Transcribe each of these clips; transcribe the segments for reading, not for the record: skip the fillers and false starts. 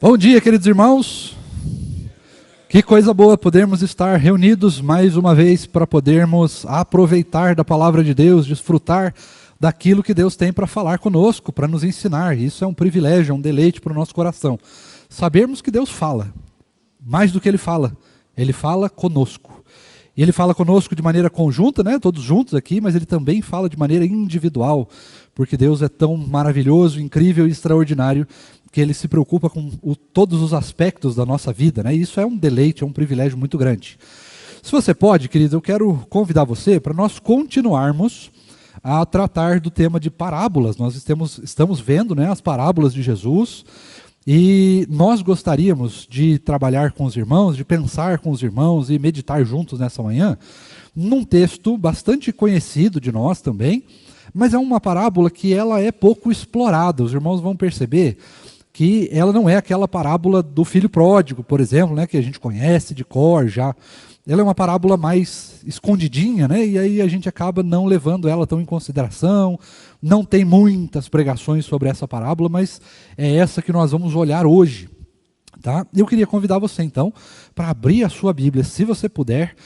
Bom dia, queridos irmãos. Que coisa boa podermos estar reunidos mais uma vez para podermos aproveitar da palavra de Deus, desfrutar daquilo que Deus tem para falar conosco, para nos ensinar. Isso é um privilégio, é um deleite para o nosso coração. Sabermos que Deus fala, mais do que Ele fala conosco. E Ele fala conosco de maneira conjunta, né? Todos juntos aqui, mas Ele também fala de maneira individual, porque Deus é tão maravilhoso, incrível e extraordinário, que Ele se preocupa com todos os aspectos da nossa vida, né? E isso é um deleite, é um privilégio muito grande. Se você pode, querido, eu quero convidar você para nós continuarmos a tratar do tema de parábolas. Nós estamos vendo, né, as parábolas de Jesus, e nós gostaríamos de trabalhar com os irmãos, de pensar com os irmãos e meditar juntos nessa manhã, num texto bastante conhecido de nós também, mas é uma parábola que ela é pouco explorada. Os irmãos vão perceber que ela não é aquela parábola do filho pródigo, por exemplo, né, que a gente conhece de cor já. Ela é uma parábola mais escondidinha, né, e aí a gente acaba não levando ela tão em consideração. Não tem muitas pregações sobre essa parábola, mas é essa que nós vamos olhar hoje. Tá? Eu queria convidar você, então, para abrir a sua Bíblia, se você puder,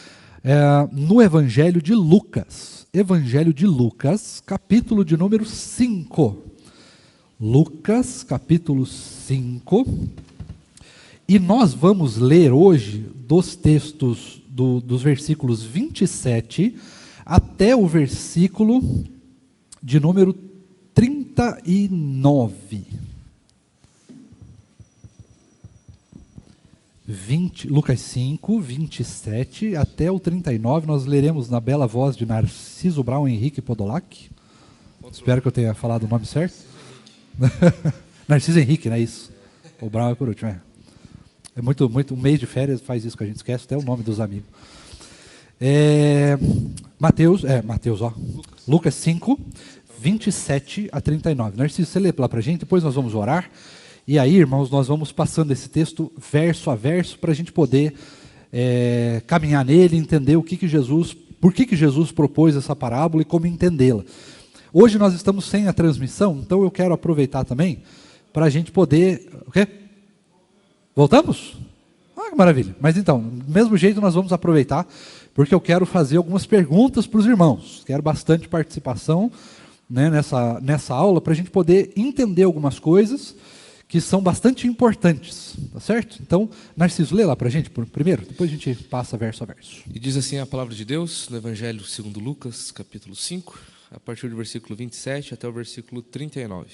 no Evangelho de Lucas. Evangelho de Lucas, capítulo de número 5. Lucas, capítulo 5, e nós vamos ler hoje dos textos dos versículos 27 até o versículo de número 39. Lucas 5, 27 até o 39, nós leremos na bela voz de Narciso Brown Henrique Podolak. Espero que eu tenha falado o nome certo. Narciso Henrique, não é isso? O Brown é por último. É muito, um mês de férias faz isso que a gente esquece até o nome dos amigos. Lucas 5, 27 a 39. Narciso, você lê lá para a gente, depois nós vamos orar. E aí, irmãos, nós vamos passando esse texto verso a verso para a gente poder caminhar nele, entender por que Jesus propôs essa parábola e como entendê-la. Hoje nós estamos sem a transmissão, então eu quero aproveitar também para a gente poder... O quê? Voltamos? Ah, que maravilha. Mas então, do mesmo jeito nós vamos aproveitar, porque eu quero fazer algumas perguntas para os irmãos. Quero bastante participação, né, nessa aula, para a gente poder entender algumas coisas que são bastante importantes. Tá certo? Então, Narciso, lê lá para a gente primeiro, depois a gente passa verso a verso. E diz assim a palavra de Deus, no Evangelho segundo Lucas, capítulo 5, a partir do versículo 27 até o versículo 39.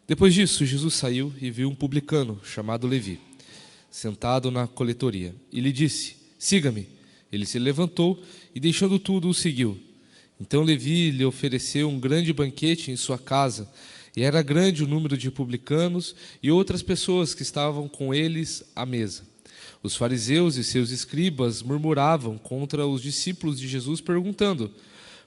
Depois disso, Jesus saiu e viu um publicano chamado Levi, sentado na coletoria, e lhe disse: "Siga-me." Ele se levantou e, deixando tudo, o seguiu. Então Levi lhe ofereceu um grande banquete em sua casa, e era grande o número de publicanos e outras pessoas que estavam com eles à mesa. Os fariseus e seus escribas murmuravam contra os discípulos de Jesus, perguntando: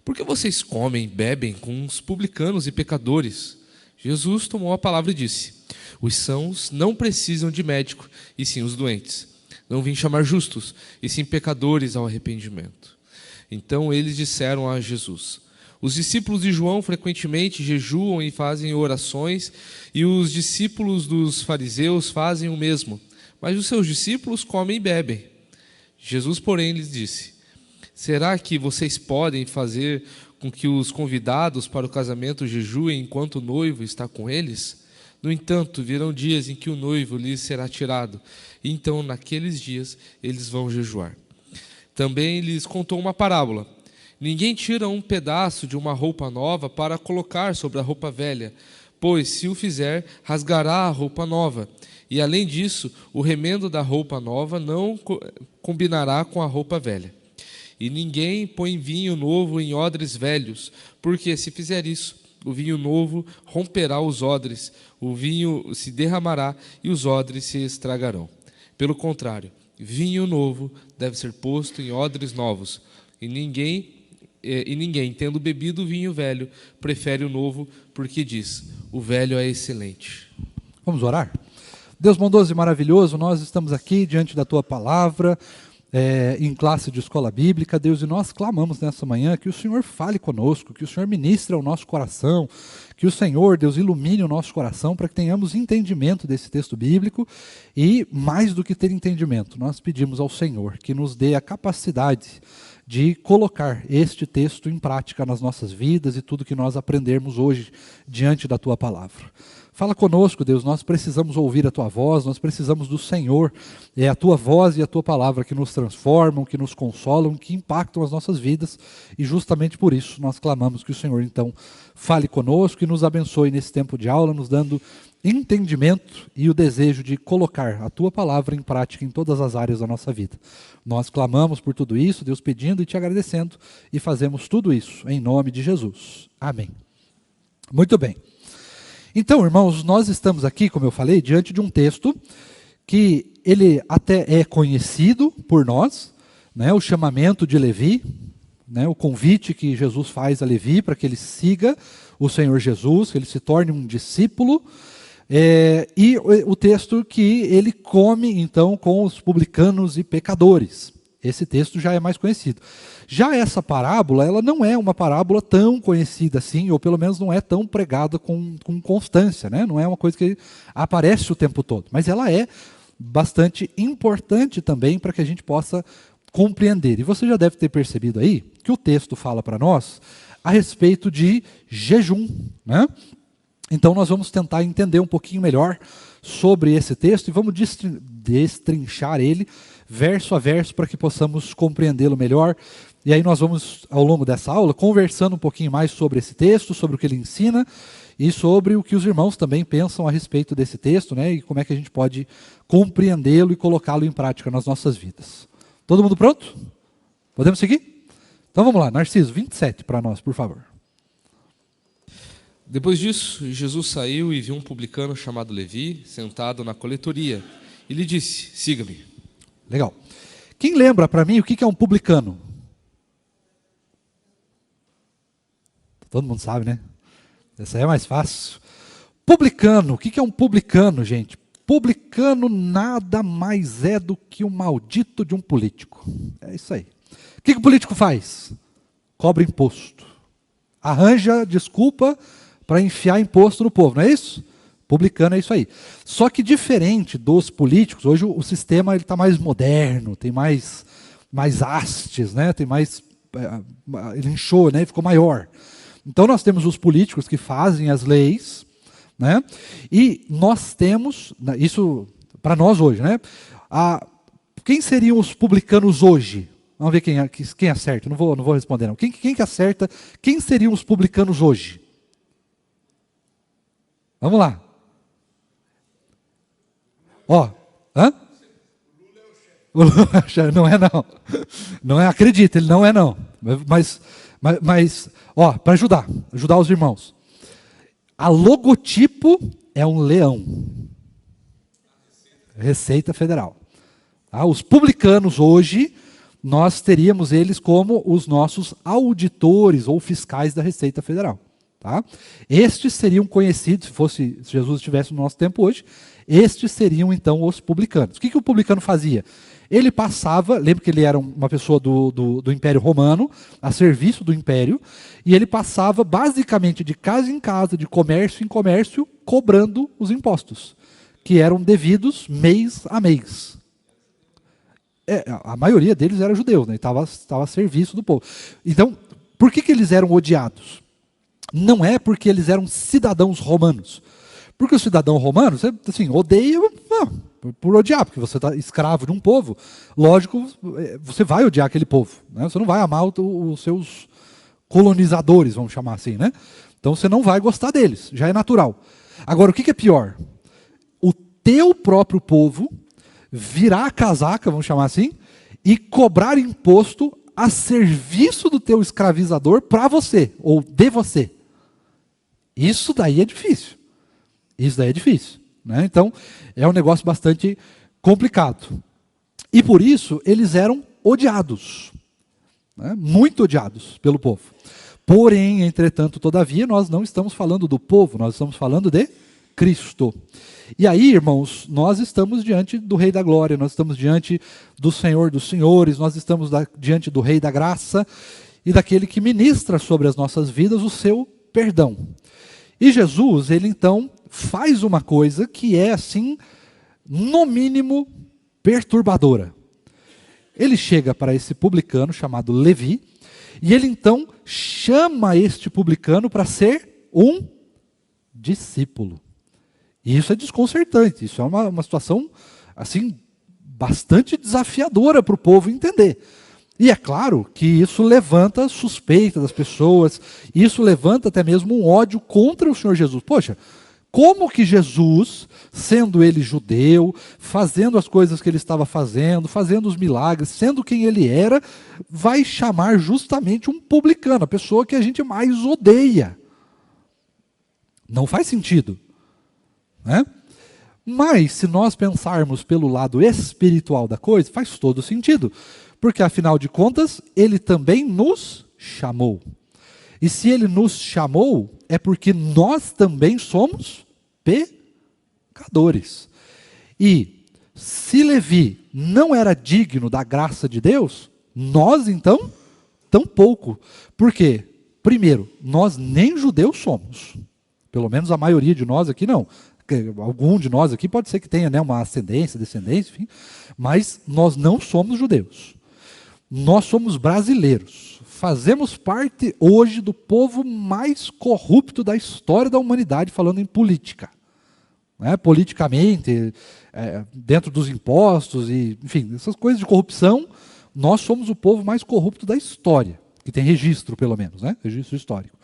"Por que vocês comem e bebem com os publicanos e pecadores?" Jesus tomou a palavra e disse: "Os sãos não precisam de médico, e sim os doentes. Não vim chamar justos, e sim pecadores ao arrependimento." Então eles disseram a Jesus: "Os discípulos de João frequentemente jejuam e fazem orações, e os discípulos dos fariseus fazem o mesmo, mas os seus discípulos comem e bebem." Jesus, porém, lhes disse: "Será que vocês podem fazer com que os convidados para o casamento jejuem enquanto o noivo está com eles? No entanto, virão dias em que o noivo lhes será tirado, e então naqueles dias eles vão jejuar." Também lhes contou uma parábola: "Ninguém tira um pedaço de uma roupa nova para colocar sobre a roupa velha, pois se o fizer, rasgará a roupa nova. E além disso, o remendo da roupa nova não combinará com a roupa velha. E ninguém põe vinho novo em odres velhos, porque se fizer isso, o vinho novo romperá os odres, o vinho se derramará e os odres se estragarão. Pelo contrário, vinho novo deve ser posto em odres novos, e ninguém, tendo bebido vinho velho, prefere o novo, porque diz: o velho é excelente." Vamos orar? Deus bondoso e maravilhoso, nós estamos aqui diante da Tua palavra, em classe de escola bíblica, Deus, e nós clamamos nessa manhã que o Senhor fale conosco, que o Senhor ministre ao nosso coração, que o Senhor, Deus, ilumine o nosso coração para que tenhamos entendimento desse texto bíblico e, mais do que ter entendimento, nós pedimos ao Senhor que nos dê a capacidade de colocar este texto em prática nas nossas vidas e tudo que nós aprendermos hoje diante da Tua palavra. Fala conosco, Deus, nós precisamos ouvir a Tua voz, nós precisamos do Senhor. É a Tua voz e a Tua palavra que nos transformam, que nos consolam, que impactam as nossas vidas. E justamente por isso nós clamamos que o Senhor, então, fale conosco e nos abençoe nesse tempo de aula, nos dando entendimento e o desejo de colocar a Tua palavra em prática em todas as áreas da nossa vida. Nós clamamos por tudo isso, Deus, pedindo e Te agradecendo, e fazemos tudo isso em nome de Jesus. Amém. Muito bem. Então, irmãos, nós estamos aqui, como eu falei, diante de um texto que ele até é conhecido por nós, né, o chamamento de Levi, né, o convite que Jesus faz a Levi para que ele siga o Senhor Jesus, que ele se torne um discípulo, e o texto que ele come, então, com os publicanos e pecadores. Esse texto já é mais conhecido. Já essa parábola, ela não é uma parábola tão conhecida assim, ou pelo menos não é tão pregada com constância, né? Não é uma coisa que aparece o tempo todo, mas ela é bastante importante também para que a gente possa compreender. E você já deve ter percebido aí que o texto fala para nós a respeito de jejum, né? Então nós vamos tentar entender um pouquinho melhor sobre esse texto e vamos destrinchar ele verso a verso para que possamos compreendê-lo melhor. E aí nós vamos, ao longo dessa aula, conversando um pouquinho mais sobre esse texto, sobre o que ele ensina e sobre o que os irmãos também pensam a respeito desse texto, né? E como é que a gente pode compreendê-lo e colocá-lo em prática nas nossas vidas. Todo mundo pronto? Podemos seguir? Então vamos lá, Narciso, 27 para nós, por favor. Depois disso, Jesus saiu e viu um publicano chamado Levi, sentado na coletoria, e lhe disse: siga-me. Legal. Quem lembra para mim o que é um publicano? Todo mundo sabe, né? Essa aí é mais fácil. Publicano, o que é um publicano, gente? Publicano nada mais é do que o maldito de um político. É isso aí. O que o político faz? Cobra imposto. Arranja desculpa para enfiar imposto no povo, não é isso? Publicano é isso aí. Só que diferente dos políticos, hoje o sistema está mais moderno, tem mais hastes, né? Tem mais, ele inchou, né? Ficou maior. Então nós temos os políticos que fazem as leis, né? E nós temos, isso para nós hoje, né? Quem seriam os publicanos hoje? Vamos ver quem acerta. Não vou responder não. Quem que acerta? Quem seriam os publicanos hoje? Vamos lá. Ó, hã? O Lula é o chefe. Não é não. Não é, acredita, ele não é não. Mas ó, para ajudar os irmãos. A logotipo é um leão. Receita Federal. Tá? Os publicanos hoje, nós teríamos eles como os nossos auditores ou fiscais da Receita Federal. Tá? Estes seriam conhecidos, se Jesus estivesse no nosso tempo hoje, estes seriam então os publicanos. O que o publicano fazia? Ele passava, lembra que ele era uma pessoa do Império Romano, a serviço do Império, e ele passava basicamente de casa em casa, de comércio em comércio, cobrando os impostos, que eram devidos mês a mês. A maioria deles era judeus, né? Estava a serviço do povo. Então, por que eles eram odiados? Não é porque eles eram cidadãos romanos. Porque o cidadão romano, você assim, odeia por odiar, porque você está escravo de um povo. Lógico, você vai odiar aquele povo. Né? Você não vai amar os seus colonizadores, vamos chamar assim. Né? Então você não vai gostar deles, já é natural. Agora, o que é pior? O teu próprio povo virar a casaca, vamos chamar assim, e cobrar imposto a serviço do teu escravizador para você, ou de você. Isso daí é difícil. Isso daí é difícil. Né? Então, é um negócio bastante complicado. E por isso, eles eram odiados. Né? Muito odiados pelo povo. Porém, entretanto, todavia, nós não estamos falando do povo, nós estamos falando de Cristo. E aí, irmãos, nós estamos diante do Rei da Glória, nós estamos diante do Senhor dos Senhores, nós estamos diante do Rei da Graça e daquele que ministra sobre as nossas vidas o seu perdão. E Jesus, ele então faz uma coisa que é assim, no mínimo, perturbadora. Ele chega para esse publicano chamado Levi, e ele então chama este publicano para ser um discípulo. E isso é desconcertante, isso é uma situação assim, bastante desafiadora para o povo entender. E é claro que isso levanta suspeita das pessoas, isso levanta até mesmo um ódio contra o Senhor Jesus. Poxa, como que Jesus, sendo ele judeu, fazendo as coisas que ele estava fazendo, fazendo os milagres, sendo quem ele era, vai chamar justamente um publicano, a pessoa que a gente mais odeia? Não faz sentido, né? Mas se nós pensarmos pelo lado espiritual da coisa, faz todo sentido. Porque afinal de contas, ele também nos chamou. E se ele nos chamou, é porque nós também somos pecadores. E se Levi não era digno da graça de Deus, nós então, tampouco. Por quê? Primeiro, nós nem judeus somos. Pelo menos a maioria de nós aqui não. Algum de nós aqui pode ser que tenha, né, uma ascendência, descendência, enfim. Mas nós não somos judeus. Nós somos brasileiros. Fazemos parte hoje do povo mais corrupto da história da humanidade, falando em política. Politicamente, dentro dos impostos, e, enfim, essas coisas de corrupção, nós somos o povo mais corrupto da história, que tem registro, pelo menos, né? Registro histórico.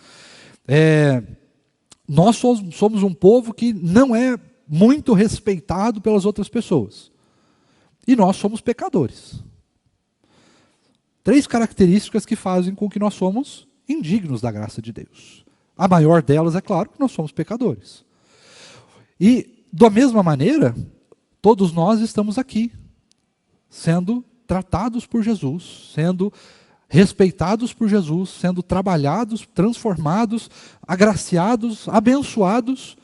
Nós somos um povo que não é muito respeitado pelas outras pessoas. E nós somos pecadores. 3 características que fazem com que nós somos indignos da graça de Deus. A maior delas, é claro, que nós somos pecadores. E, da mesma maneira, todos nós estamos aqui, sendo tratados por Jesus, sendo respeitados por Jesus, sendo trabalhados, transformados, agraciados, abençoados,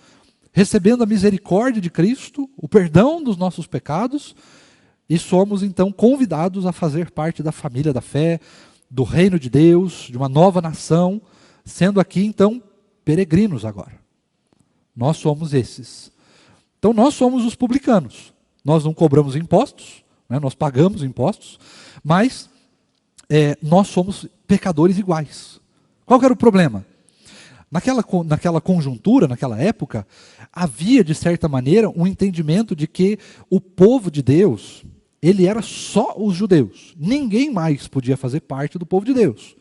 recebendo a misericórdia de Cristo, o perdão dos nossos pecados, e somos então convidados a fazer parte da família da fé, do reino de Deus, de uma nova nação, sendo aqui então peregrinos agora. Nós somos esses. Então nós somos os publicanos. Nós não cobramos impostos, né? Nós pagamos impostos, mas nós somos pecadores iguais. Qual que era o problema? Naquela conjuntura, naquela época, havia de certa maneira um entendimento de que o povo de Deus, ele era só os judeus. Ninguém mais podia fazer parte do povo de Deus.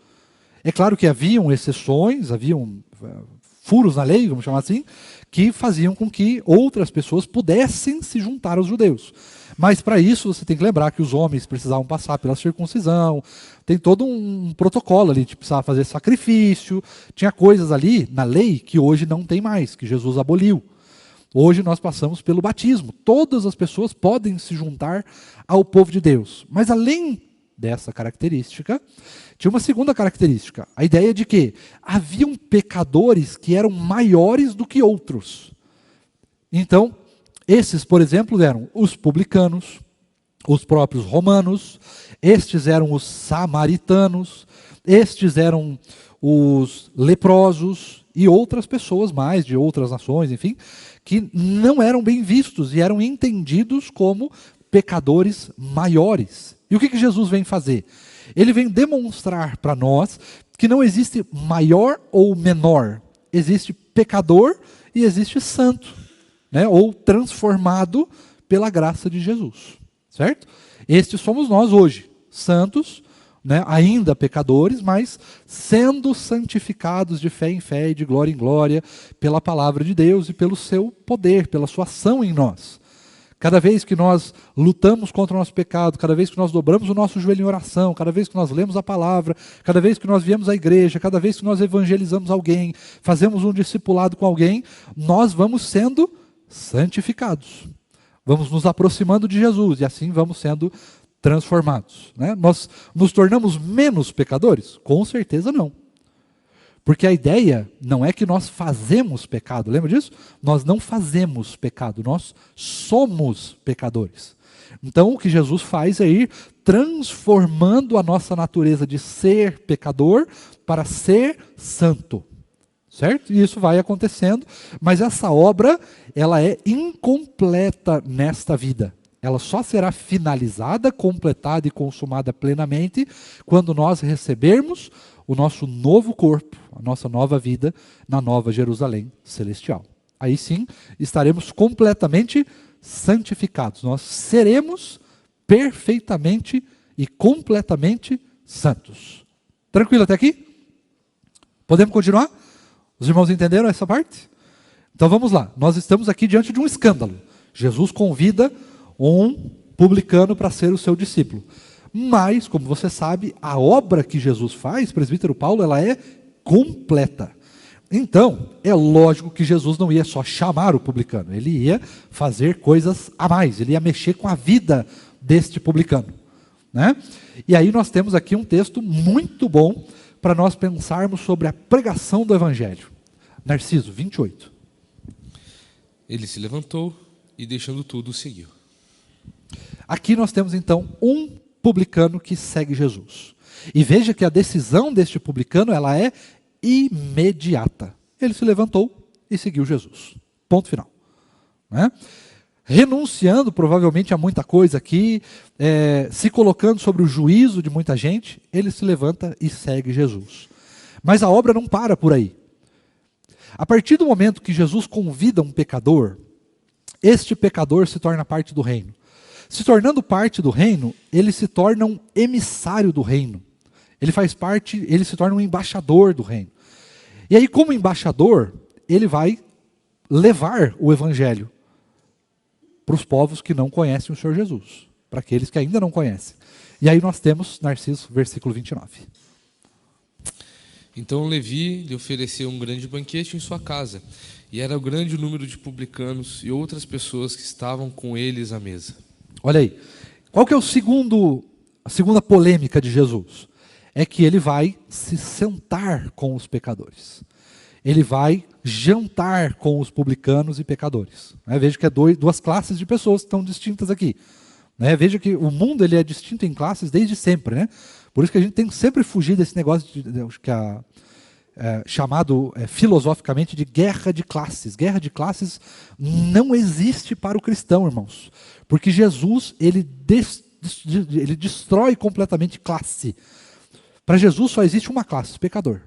É claro que haviam exceções, haviam furos na lei, vamos chamar assim, que faziam com que outras pessoas pudessem se juntar aos judeus. Mas para isso você tem que lembrar que os homens precisavam passar pela circuncisão, tem todo um protocolo ali, precisava fazer sacrifício, tinha coisas ali na lei que hoje não tem mais, que Jesus aboliu. Hoje nós passamos pelo batismo. Todas as pessoas podem se juntar ao povo de Deus. Mas além dessa característica, tinha uma segunda característica. A ideia de que haviam pecadores que eram maiores do que outros. Então, esses, por exemplo, eram os publicanos, os próprios romanos, estes eram os samaritanos, estes eram os leprosos e outras pessoas mais, de outras nações, enfim, que não eram bem vistos e eram entendidos como pecadores maiores. E o que Jesus vem fazer? Ele vem demonstrar para nós que não existe maior ou menor. Existe pecador e existe santo, né? Ou transformado pela graça de Jesus. Certo? Estes somos nós hoje, santos, né? Ainda pecadores, mas sendo santificados de fé em fé e de glória em glória pela palavra de Deus e pelo seu poder, pela sua ação em nós. Cada vez que nós lutamos contra o nosso pecado, cada vez que nós dobramos o nosso joelho em oração, cada vez que nós lemos a palavra, cada vez que nós viemos à igreja, cada vez que nós evangelizamos alguém, fazemos um discipulado com alguém, nós vamos sendo santificados. Vamos nos aproximando de Jesus e assim vamos sendo transformados. Né? Nós nos tornamos menos pecadores? Com certeza não. Porque a ideia não é que nós fazemos pecado, lembra disso? Nós não fazemos pecado, nós somos pecadores. Então o que Jesus faz é ir transformando a nossa natureza de ser pecador para ser santo. Certo? E isso vai acontecendo, mas essa obra, ela é incompleta nesta vida. Ela só será finalizada, completada e consumada plenamente quando nós recebermos o nosso novo corpo, a nossa nova vida na Nova Jerusalém Celestial. Aí sim, estaremos completamente santificados. Nós seremos perfeitamente e completamente santos. Tranquilo até aqui? Podemos continuar? Os irmãos entenderam essa parte? Então vamos lá. Nós estamos aqui diante de um escândalo. Jesus convida um publicano para ser o seu discípulo. Mas, como você sabe, a obra que Jesus faz, presbítero Paulo, ela é completa. Então, é lógico que Jesus não ia só chamar o publicano, ele ia fazer coisas a mais, ele ia mexer com a vida deste publicano, né? E aí nós temos aqui um texto muito bom para nós pensarmos sobre a pregação do Evangelho. Narciso, 28. Ele se levantou e, deixando tudo, seguiu. Aqui nós temos então um publicano que segue Jesus. E veja que a decisão deste publicano, ela é imediata. Ele se levantou e seguiu Jesus. Ponto final. Né? Renunciando provavelmente a muita coisa aqui, se colocando sobre o juízo de muita gente, ele se levanta e segue Jesus. Mas a obra não para por aí. A partir do momento que Jesus convida um pecador, este pecador se torna parte do reino. Se tornando parte do reino, ele se torna um emissário do reino. Ele faz parte, ele se torna um embaixador do reino. E aí, como embaixador, ele vai levar o evangelho para os povos que não conhecem o Senhor Jesus, para aqueles que ainda não conhecem. E aí nós temos, Narciso, versículo 29. Então Levi lhe ofereceu um grande banquete em sua casa, e era o grande número de publicanos e outras pessoas que estavam com eles à mesa. Olha aí, qual que é a segunda polêmica de Jesus? É que ele vai se sentar com os pecadores. Ele vai jantar com os publicanos e pecadores. Veja que é duas classes de pessoas que estão distintas aqui. Veja que o mundo ele é distinto em classes desde sempre. Né? Por isso que a gente tem que sempre fugir desse negócio chamado filosoficamente de guerra de classes. Guerra de classes não existe para o cristão, irmãos. Porque Jesus ele destrói completamente classe. Para Jesus só existe uma classe, pecador.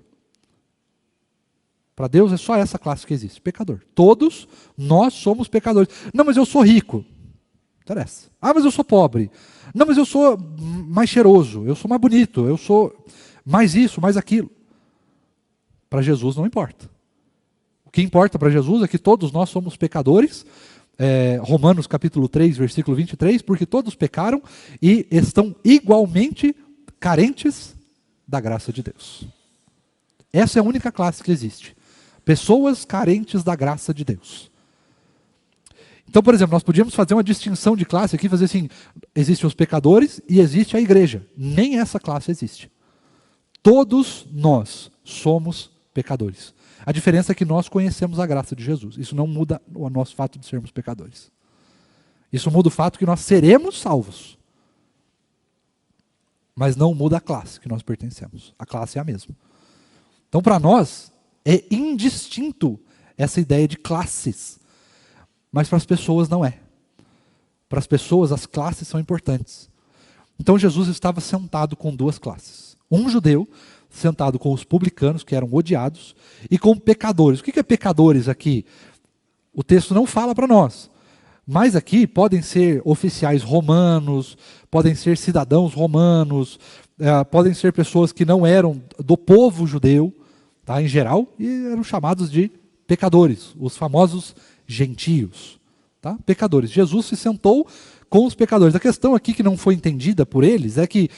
Para Deus é só essa classe que existe, pecador. Todos nós somos pecadores. Não, mas eu sou rico. Não interessa. Ah, mas eu sou pobre. Não, mas eu sou mais cheiroso, eu sou mais bonito, eu sou mais isso, mais aquilo. Para Jesus não importa. O que importa para Jesus é que todos nós somos pecadores. Romanos capítulo 3, versículo 23, porque todos pecaram e estão igualmente carentes da graça de Deus. Essa é a única classe que existe. Pessoas carentes da graça de Deus. Então, por exemplo, nós podíamos fazer uma distinção de classe aqui, fazer assim, existem os pecadores e existe a igreja. Nem essa classe existe. Todos nós somos pecadores. A diferença é que nós conhecemos a graça de Jesus. Isso não muda o nosso fato de sermos pecadores. Isso muda o fato que nós seremos salvos. Mas não muda a classe que nós pertencemos. A classe é a mesma. Então, para nós, é indistinto essa ideia de classes. Mas para as pessoas não é. Para as pessoas, as classes são importantes. Então, Jesus estava sentado com duas classes. Um judeu, sentado com os publicanos, que eram odiados, e com pecadores. O que é pecadores aqui? O texto não fala para nós. Mas aqui podem ser oficiais romanos, podem ser cidadãos romanos, podem ser pessoas que não eram do povo judeu, tá, em geral, e eram chamados de pecadores, os famosos gentios. Tá? Pecadores. Jesus se sentou com os pecadores. A questão aqui que não foi entendida por eles é que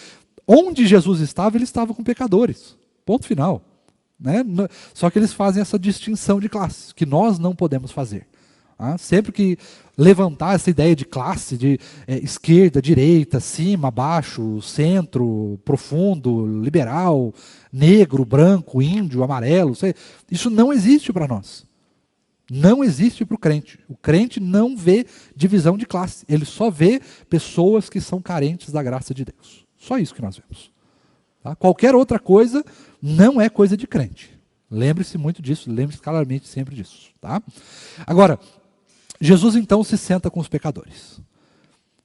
onde Jesus estava, ele estava com pecadores. Ponto final. Né? Só que eles fazem essa distinção de classes, que nós não podemos fazer. Tá? Sempre que levantar essa ideia de classe, de esquerda, direita, cima, baixo, centro, profundo, liberal, negro, branco, índio, amarelo, isso não existe para nós. Não existe para o crente. O crente não vê divisão de classe. Ele só vê pessoas que são carentes da graça de Deus. Só isso que nós vemos. Tá? Qualquer outra coisa não é coisa de crente. Lembre-se muito disso, lembre-se claramente sempre disso. Tá? Agora, Jesus então se senta com os pecadores.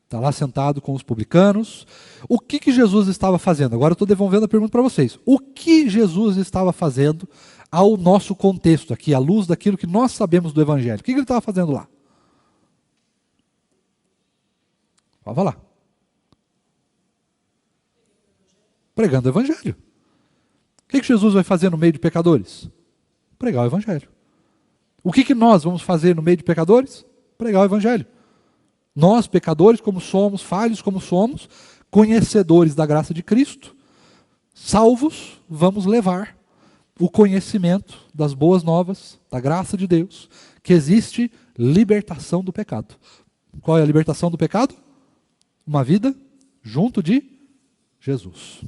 Está lá sentado com os publicanos. O que Jesus estava fazendo? Agora eu estou devolvendo a pergunta para vocês. O que Jesus estava fazendo ao nosso contexto aqui, à luz daquilo que nós sabemos do Evangelho? O que ele estava fazendo lá? Vamos lá. Pregando o Evangelho. O que Jesus vai fazer no meio de pecadores? Pregar o Evangelho. O que nós vamos fazer no meio de pecadores? Pregar o Evangelho. Nós, pecadores, como somos, falhos como somos, conhecedores da graça de Cristo, salvos, vamos levar o conhecimento das boas novas, da graça de Deus, que existe libertação do pecado. Qual é a libertação do pecado? Uma vida junto de Jesus.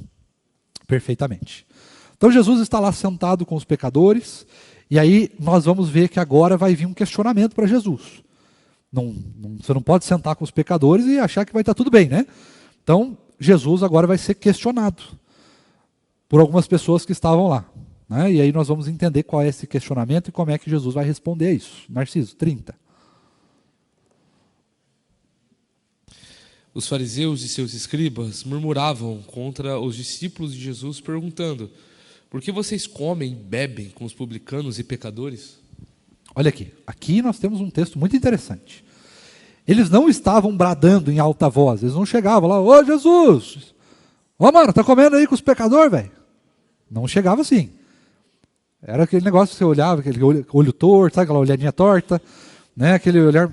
Perfeitamente. Então Jesus está lá sentado com os pecadores, e aí nós vamos ver que agora vai vir um questionamento para Jesus. Você não pode sentar com os pecadores e achar que vai estar tudo bem, né? Então, Jesus agora vai ser questionado por algumas pessoas que estavam lá. Né? E aí nós vamos entender qual é esse questionamento e como é que Jesus vai responder a isso. Narciso, 30. Os fariseus e seus escribas murmuravam contra os discípulos de Jesus, perguntando: por que vocês comem e bebem com os publicanos e pecadores? Olha aqui. Aqui nós temos um texto muito interessante. Eles não estavam bradando em alta voz. Eles não chegavam lá: ô Jesus, ô mano, tá comendo aí com os pecadores, velho? Não chegava assim. Era aquele negócio que você olhava, aquele olho torto, sabe aquela olhadinha torta, né? Aquele olhar,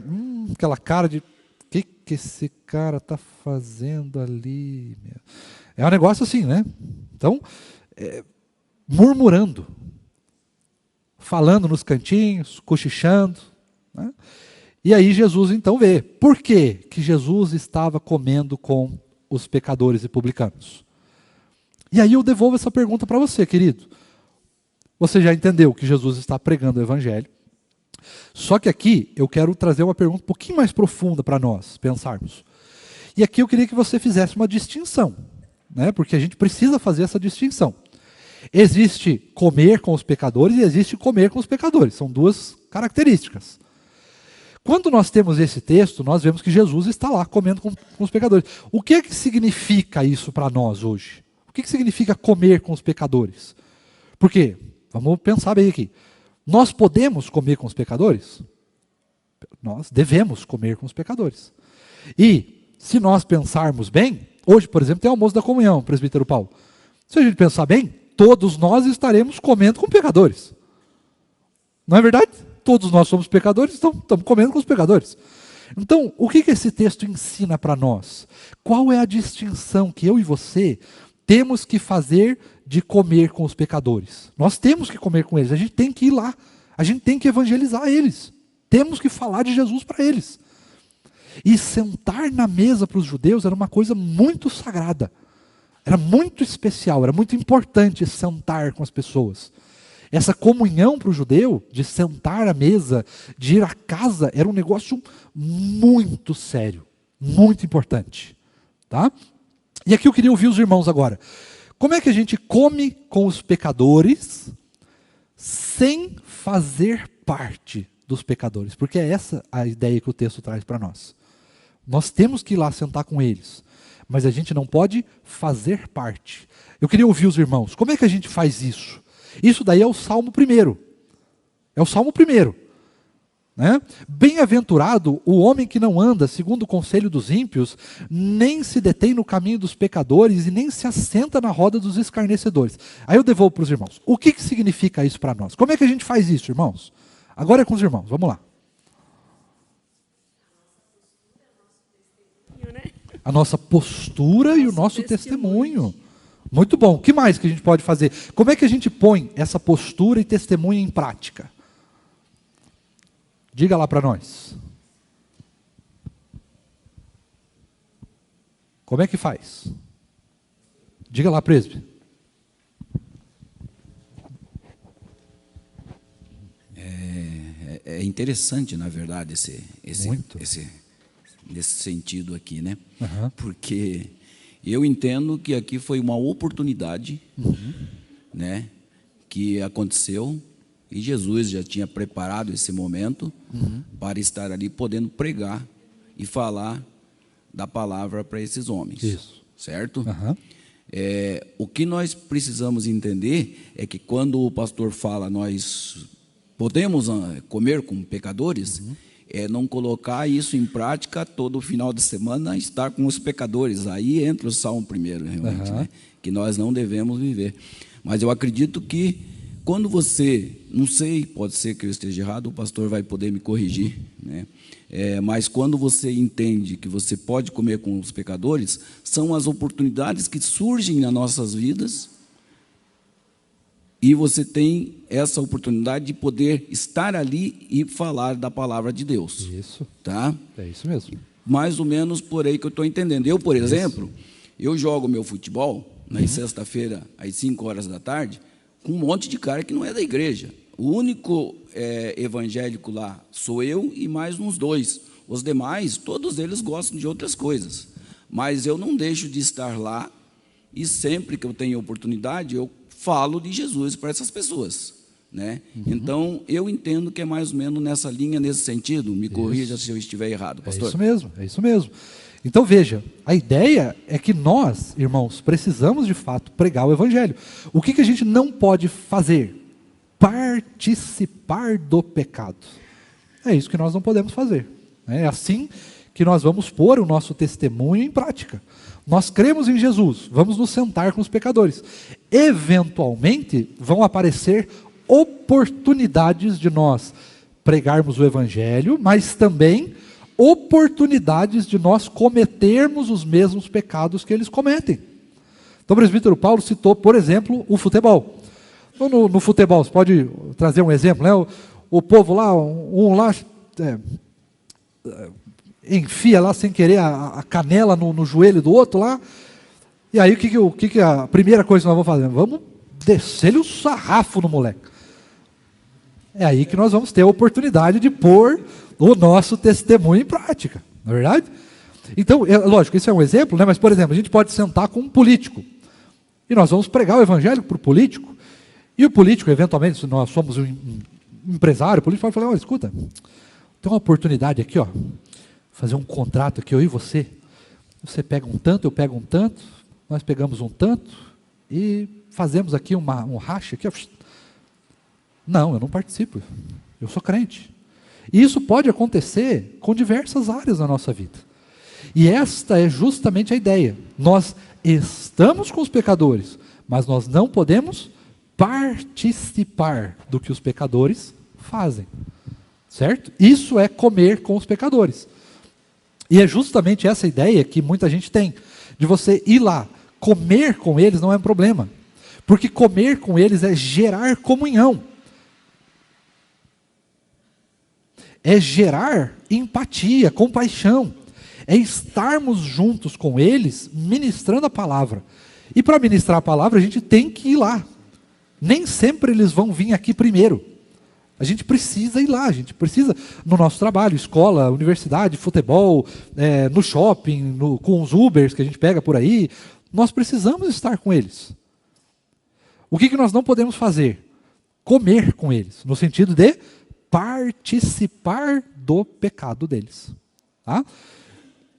aquela cara de, o que esse cara está fazendo ali? É um negócio assim, né? Então, murmurando, falando nos cantinhos, cochichando, né? E aí Jesus então vê. Por que que Jesus estava comendo com os pecadores e publicanos? E aí eu devolvo essa pergunta para você, querido. Você já entendeu que Jesus está pregando o Evangelho. Só que aqui eu quero trazer uma pergunta um pouquinho mais profunda para nós pensarmos. E aqui eu queria que você fizesse uma distinção, né? Porque a gente precisa fazer essa distinção. Existe comer com os pecadores e existe comer com os pecadores. São duas características. Quando nós temos esse texto, nós vemos que Jesus está lá comendo com os pecadores. O que é que significa isso para nós hoje? O que significa comer com os pecadores? Por quê? Vamos pensar bem aqui. Nós podemos comer com os pecadores? Nós devemos comer com os pecadores. E, se nós pensarmos bem, hoje, por exemplo, tem o almoço da comunhão, presbítero Paulo. Se a gente pensar bem, todos nós estaremos comendo com pecadores. Não é verdade? Todos nós somos pecadores, então estamos comendo com os pecadores. Então, o que esse texto ensina para nós? Qual é a distinção que eu e você temos que fazer de comer com os pecadores? Nós temos que comer com eles, a gente tem que ir lá, a gente tem que evangelizar eles, temos que falar de Jesus para eles. E sentar na mesa para os judeus era uma coisa muito sagrada, era muito especial, era muito importante sentar com as pessoas. Essa comunhão para o judeu, de sentar à mesa, de ir à casa, era um negócio muito sério, muito importante. Tá? E aqui eu queria ouvir os irmãos agora. Como é que a gente come com os pecadores sem fazer parte dos pecadores? Porque é essa a ideia que o texto traz para nós. Nós temos que ir lá sentar com eles, mas a gente não pode fazer parte. Eu queria ouvir os irmãos. Como é que a gente faz isso? Isso daí é o Salmo 1. É o Salmo 1. Né? Bem-aventurado o homem que não anda segundo o conselho dos ímpios, nem se detém no caminho dos pecadores e nem se assenta na roda dos escarnecedores. Aí eu devolvo para os irmãos. O que significa isso para nós? Como é que a gente faz isso, irmãos? Agora é com os irmãos, vamos lá. A nossa postura e o nosso testemunho. Muito bom. O que mais que a gente pode fazer? Como é que a gente põe essa postura e testemunho em prática? Diga lá para nós. Como é que faz? Diga lá, presbítero. É interessante, na verdade, nesse sentido aqui, né? Uhum. Porque eu entendo que aqui foi uma oportunidade, né, que aconteceu, e Jesus já tinha preparado esse momento para estar ali podendo pregar e falar da palavra para esses homens. Isso. Certo? Uhum. O que nós precisamos entender é que quando o pastor fala nós podemos comer com pecadores, é não colocar isso em prática todo final de semana, estar com os pecadores. Aí entra o Salmo primeiro, realmente, né? Que nós não devemos viver. Mas eu acredito que quando você, não sei, pode ser que eu esteja errado, o pastor vai poder me corrigir, né? Mas quando você entende que você pode comer com os pecadores, são as oportunidades que surgem nas nossas vidas, e você tem essa oportunidade de poder estar ali e falar da palavra de Deus. Isso. Tá? É isso mesmo. Mais ou menos por aí que eu estou entendendo. Eu, por exemplo, eu jogo meu futebol na sexta-feira, às 5 horas da tarde, com um monte de cara que não é da igreja. O único evangélico lá sou eu e mais uns 2. Os demais, todos eles gostam de outras coisas. Mas eu não deixo de estar lá e sempre que eu tenho oportunidade, eu falo de Jesus para essas pessoas, né? Então, eu entendo que é mais ou menos nessa linha, nesse sentido. Me corrija se eu estiver errado, pastor. É isso mesmo. Então, veja, a ideia é que nós, irmãos, precisamos, de fato, pregar o evangelho. O que a gente não pode fazer? Participar do pecado. É isso que nós não podemos fazer. É assim que nós vamos pôr o nosso testemunho em prática. Nós cremos em Jesus, vamos nos sentar com os pecadores. Eventualmente, vão aparecer oportunidades de nós pregarmos o evangelho, mas também oportunidades de nós cometermos os mesmos pecados que eles cometem. Então, o presbítero Paulo citou, por exemplo, o futebol. Então, no futebol, você pode trazer um exemplo, né? O povo lá, enfia lá sem querer a canela no joelho do outro lá, e aí o que a primeira coisa que nós vamos fazer? Vamos descer-lhe o sarrafo no moleque. É aí que nós vamos ter a oportunidade de pôr o nosso testemunho em prática, não é verdade? Então, lógico, esse é um exemplo, né? Mas, por exemplo, a gente pode sentar com um político, e nós vamos pregar o evangelho para o político, e o político, eventualmente, se nós somos um empresário, o político pode falar, olha, escuta, tem uma oportunidade aqui, ó, fazer um contrato aqui, eu e você. Você pega um tanto, eu pego um tanto, nós pegamos um tanto e fazemos aqui um racha aqui. Não, eu não participo. Eu sou crente. E isso pode acontecer com diversas áreas da nossa vida. E esta é justamente a ideia. Nós estamos com os pecadores, mas nós não podemos participar do que os pecadores fazem. Certo? Isso é comer com os pecadores. E é justamente essa ideia que muita gente tem, de você ir lá, comer com eles não é um problema, porque comer com eles é gerar comunhão, é gerar empatia, compaixão, é estarmos juntos com eles, ministrando a palavra. E para ministrar a palavra a gente tem que ir lá, nem sempre eles vão vir aqui primeiro. A gente precisa ir lá, a gente precisa, no nosso trabalho, escola, universidade, futebol, no shopping, com os Ubers que a gente pega por aí, nós precisamos estar com eles. O que nós não podemos fazer? Comer com eles, no sentido de participar do pecado deles. Tá?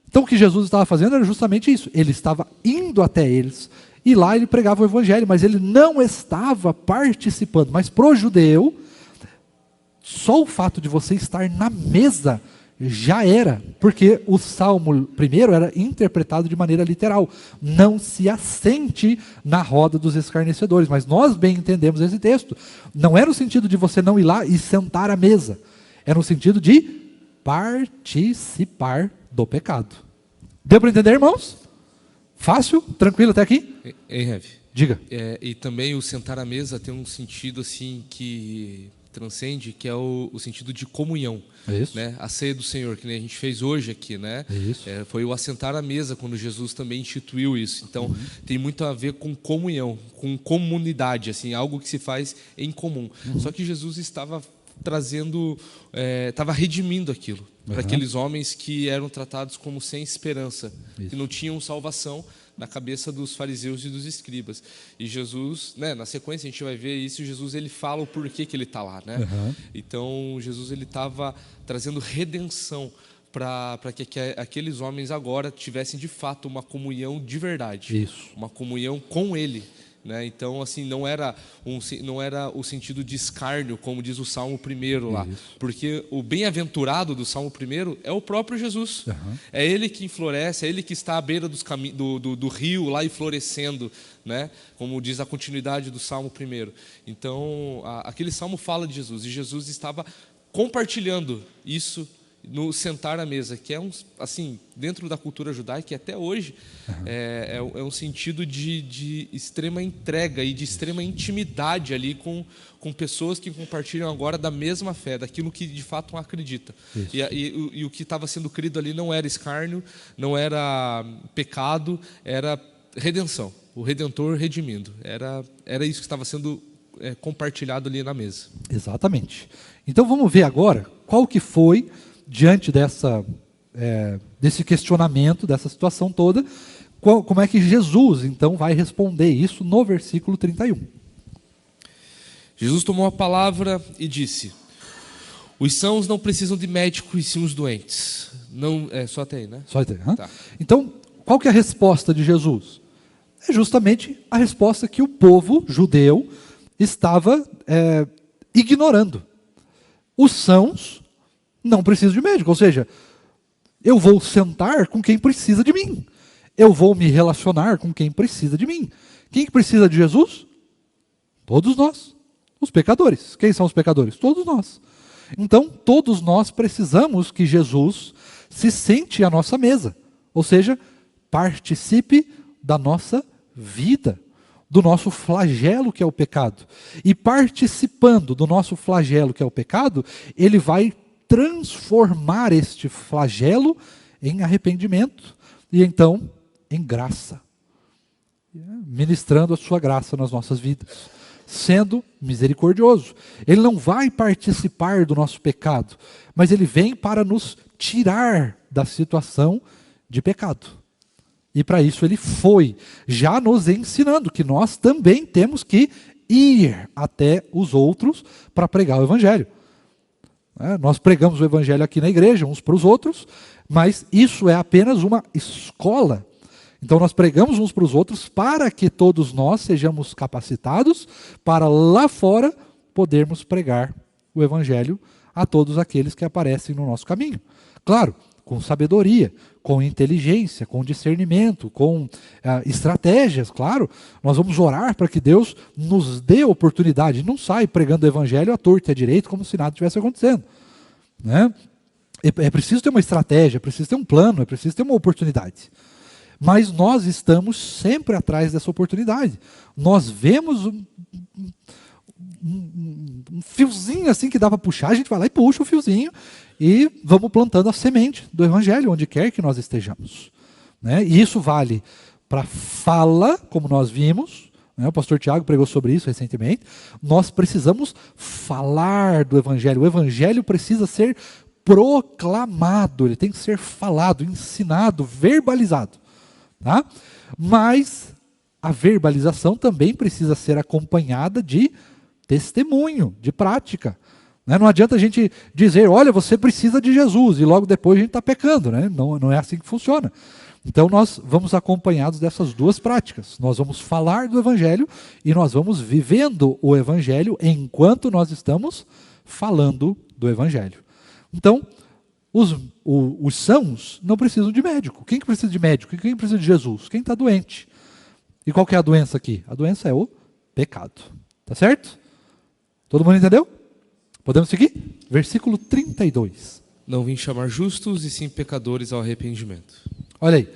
Então o que Jesus estava fazendo era justamente isso, ele estava indo até eles, e lá ele pregava o evangelho, mas ele não estava participando. Mas para o judeu, só o fato de você estar na mesa já era, porque o Salmo primeiro era interpretado de maneira literal. Não se assente na roda dos escarnecedores, mas nós bem entendemos esse texto. Não é no sentido de você não ir lá e sentar à mesa, é no sentido de participar do pecado. Deu para entender, irmãos? Fácil? Tranquilo até aqui? Hein, Rev? Diga. E também o sentar à mesa tem um sentido assim que transcende, que é o sentido de comunhão. Isso. Né? A ceia do Senhor, que nem a gente fez hoje aqui, né? Isso. Foi o assentar à mesa, quando Jesus também instituiu isso. Então, tem muito a ver com comunhão, com comunidade, assim, algo que se faz em comum. Só que Jesus estava trazendo, estava redimindo aquilo para aqueles homens que eram tratados como sem esperança, que não tinham salvação na cabeça dos fariseus e dos escribas. E Jesus, né, na sequência a gente vai ver isso, Jesus ele fala o porquê que ele está lá, né? Então Jesus ele estava trazendo redenção para que aqueles homens agora tivessem de fato uma comunhão de verdade, uma comunhão com ele. Né? Então, assim, não era o sentido de escárnio, como diz o Salmo 1 lá. Porque o bem-aventurado do Salmo 1 é o próprio Jesus. É ele que enfloresce, é ele que está à beira do rio lá e florescendo, né? Como diz a continuidade do Salmo 1. Então, aquele salmo fala de Jesus, e Jesus estava compartilhando isso no sentar à mesa, que é assim, dentro da cultura judaica, até hoje é um sentido de extrema entrega e de extrema intimidade ali com pessoas que compartilham agora da mesma fé, daquilo que de fato acredita. E o que estava sendo crido ali não era escárnio, não era pecado, era redenção, o Redentor redimindo. Era isso que estava sendo compartilhado ali na mesa. Exatamente. Então vamos ver agora qual que foi, diante desse questionamento, dessa situação toda, como é que Jesus, então, vai responder isso no versículo 31. Jesus tomou a palavra e disse: os sãos não precisam de médico, e sim os doentes. Não, só até aí, né? Só até aí. Tá. Então, qual que é a resposta de Jesus? É justamente a resposta que o povo judeu estava ignorando. Os sãos não precisam de médico, ou seja, eu vou sentar com quem precisa de mim. Eu vou me relacionar com quem precisa de mim. Quem que precisa de Jesus? Todos nós, os pecadores. Quem são os pecadores? Todos nós. Então, todos nós precisamos que Jesus se sente à nossa mesa, ou seja, participe da nossa vida, do nosso flagelo que é o pecado. E participando do nosso flagelo que é o pecado, ele vai transformar este flagelo em arrependimento e então em graça, ministrando a sua graça nas nossas vidas, sendo misericordioso. Ele não vai participar do nosso pecado, mas ele vem para nos tirar da situação de pecado. E para isso ele foi, já nos ensinando que nós também temos que ir até os outros para pregar o evangelho. Nós pregamos o evangelho aqui na igreja, uns para os outros, mas isso é apenas uma escola. Então nós pregamos uns para os outros para que todos nós sejamos capacitados para lá fora podermos pregar o evangelho a todos aqueles que aparecem no nosso caminho. Claro, com sabedoria, com inteligência, com discernimento, com estratégias, claro. Nós vamos orar para que Deus nos dê oportunidade. Não sai pregando o evangelho à torta e à direita como se nada tivesse acontecendo. Né? É preciso ter uma estratégia, é preciso ter um plano, é preciso ter uma oportunidade. Mas nós estamos sempre atrás dessa oportunidade. Nós vemos um fiozinho assim que dá para puxar, a gente vai lá e puxa o fiozinho e vamos plantando a semente do evangelho onde quer que nós estejamos. Né? E isso vale para fala, como nós vimos, né? O pastor Tiago pregou sobre isso recentemente. Nós precisamos falar do evangelho. O evangelho precisa ser proclamado, ele tem que ser falado, ensinado, verbalizado. Tá? Mas a verbalização também precisa ser acompanhada de testemunho, de prática. Não adianta a gente dizer, olha, você precisa de Jesus, e logo depois a gente está pecando. Né? Não é assim que funciona. Então nós vamos acompanhados dessas duas práticas. Nós vamos falar do evangelho e nós vamos vivendo o evangelho enquanto nós estamos falando do evangelho. Então, os sãos não precisam de médico. Quem que precisa de médico? Quem precisa de Jesus? Quem está doente. E qual que é a doença aqui? A doença é o pecado. Tá certo? Todo mundo entendeu? Podemos seguir? Versículo 32. Não vim chamar justos e sim pecadores ao arrependimento. Olha aí.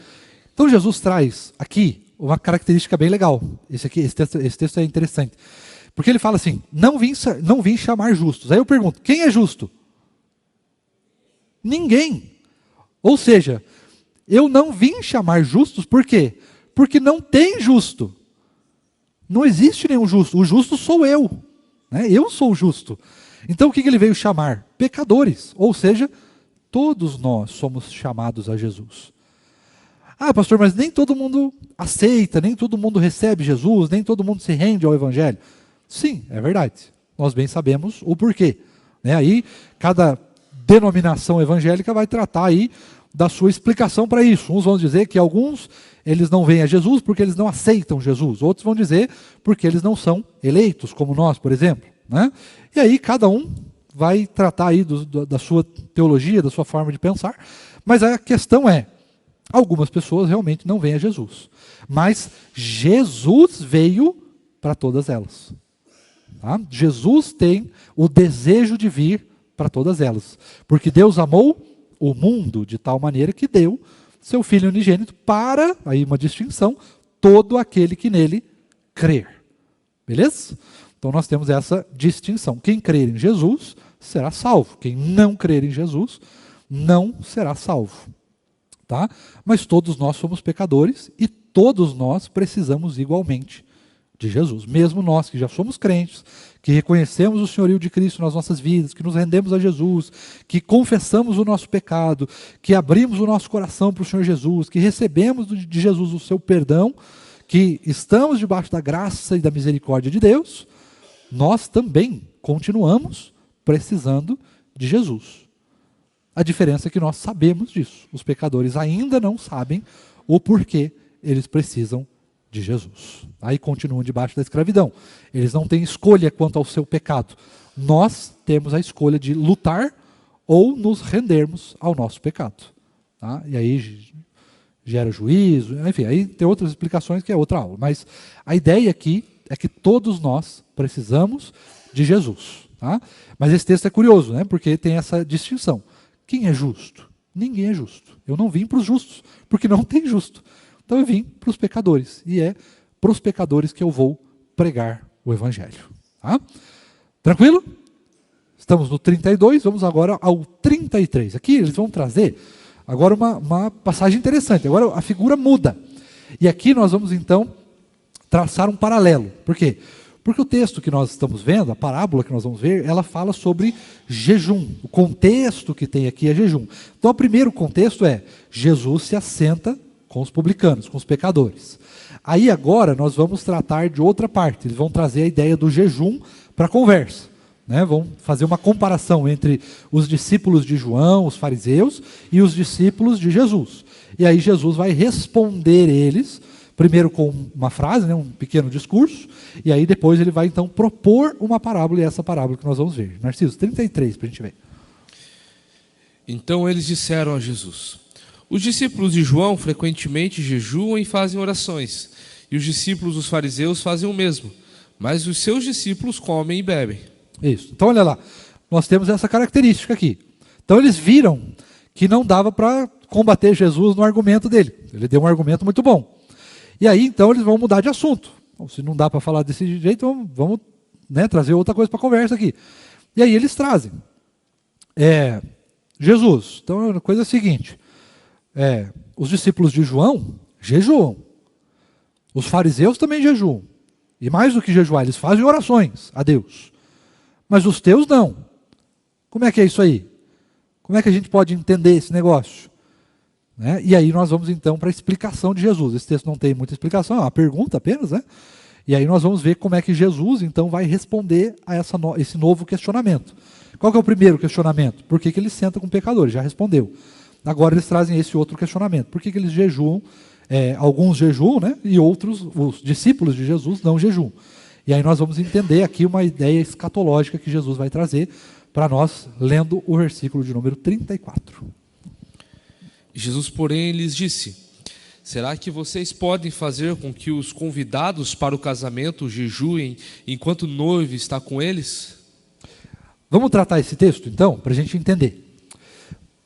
Então Jesus traz aqui uma característica bem legal. Esse texto é interessante. Porque ele fala assim, não vim chamar justos. Aí eu pergunto, quem é justo? Ninguém. Ou seja, eu não vim chamar justos, por quê? Porque não tem justo. Não existe nenhum justo. O justo sou eu. Né? Eu sou o justo. Então o que ele veio chamar? Pecadores. Ou seja, todos nós somos chamados a Jesus. Ah, pastor, mas nem todo mundo aceita, nem todo mundo recebe Jesus, nem todo mundo se rende ao Evangelho. Sim, é verdade. Nós bem sabemos o porquê. Né? Aí, cada denominação evangélica vai tratar aí da sua explicação para isso. Uns vão dizer que alguns, eles não vêm a Jesus porque eles não aceitam Jesus. Outros vão dizer porque eles não são eleitos, como nós, por exemplo. Né? E aí, cada um vai tratar aí da sua teologia, da sua forma de pensar. Mas a questão é, algumas pessoas realmente não vêm a Jesus. Mas Jesus veio para todas elas. Tá? Jesus tem o desejo de vir para todas elas. Porque Deus amou o mundo de tal maneira que deu seu Filho unigênito para, aí uma distinção, todo aquele que nele crer. Beleza? Então nós temos essa distinção. Quem crer em Jesus será salvo. Quem não crer em Jesus não será salvo. Tá? Mas todos nós somos pecadores e todos nós precisamos igualmente de Jesus. Mesmo nós que já somos crentes, que reconhecemos o senhorio de Cristo nas nossas vidas, que nos rendemos a Jesus, que confessamos o nosso pecado, que abrimos o nosso coração para o Senhor Jesus, que recebemos de Jesus o seu perdão, que estamos debaixo da graça e da misericórdia de Deus, nós também continuamos precisando de Jesus. A diferença é que nós sabemos disso. Os pecadores ainda não sabem o porquê eles precisam de Jesus. Aí continuam debaixo da escravidão. Eles não têm escolha quanto ao seu pecado. Nós temos a escolha de lutar ou nos rendermos ao nosso pecado. Tá? E aí gera juízo, enfim, aí tem outras explicações que é outra aula. Mas a ideia aqui é que todos nós precisamos de Jesus. Tá? Mas esse texto é curioso, né? Porque tem essa distinção. Quem é justo? Ninguém é justo. Eu não vim para os justos, porque não tem justo. Então eu vim para os pecadores. E é para os pecadores que eu vou pregar o Evangelho. Tá? Tranquilo? Estamos no 32, vamos agora ao 33. Aqui eles vão trazer agora uma passagem interessante. Agora a figura muda. E aqui nós vamos então traçar um paralelo. Por quê? Porque o texto que nós estamos vendo, a parábola que nós vamos ver, ela fala sobre jejum. O contexto que tem aqui é jejum. Então o primeiro contexto é, Jesus se assenta com os publicanos, com os pecadores. Aí agora nós vamos tratar de outra parte. Eles vão trazer a ideia do jejum para a conversa. Né? Vão fazer uma comparação entre os discípulos de João, os fariseus, e os discípulos de Jesus. E aí Jesus vai responder eles, primeiro com uma frase, né, um pequeno discurso, e aí depois ele vai então propor uma parábola, e essa parábola que nós vamos ver. Narciso, 33 para a gente ver. Então eles disseram a Jesus: os discípulos de João frequentemente jejuam e fazem orações, e os discípulos dos fariseus fazem o mesmo, mas os seus discípulos comem e bebem. Isso. Então olha lá, nós temos essa característica aqui. Então eles viram que não dava para combater Jesus no argumento dele. Ele deu um argumento muito bom. E aí então eles vão mudar de assunto. Então, se não dá para falar desse jeito, vamos né, trazer outra coisa para a conversa aqui. E aí eles trazem. Jesus, então a coisa é a seguinte. Os discípulos de João jejuam. Os fariseus também jejuam. E mais do que jejuar, eles fazem orações a Deus. Mas os teus não. Como é que é isso aí? Como é que a gente pode entender esse negócio? Né? E aí nós vamos então para a explicação de Jesus. Esse texto não tem muita explicação, é uma pergunta apenas. Né? E aí nós vamos ver como é que Jesus então vai responder a esse novo questionamento. Qual que é o primeiro questionamento? Por que ele senta com pecadores? Já respondeu. Agora eles trazem esse outro questionamento. Por que eles jejuam? Alguns jejuam, né? E outros, os discípulos de Jesus, não jejuam. E aí nós vamos entender aqui uma ideia escatológica que Jesus vai trazer para nós, lendo o versículo de número 34. Jesus, porém, lhes disse: será que vocês podem fazer com que os convidados para o casamento jejuem enquanto o noivo está com eles? Vamos tratar esse texto, então, para a gente entender.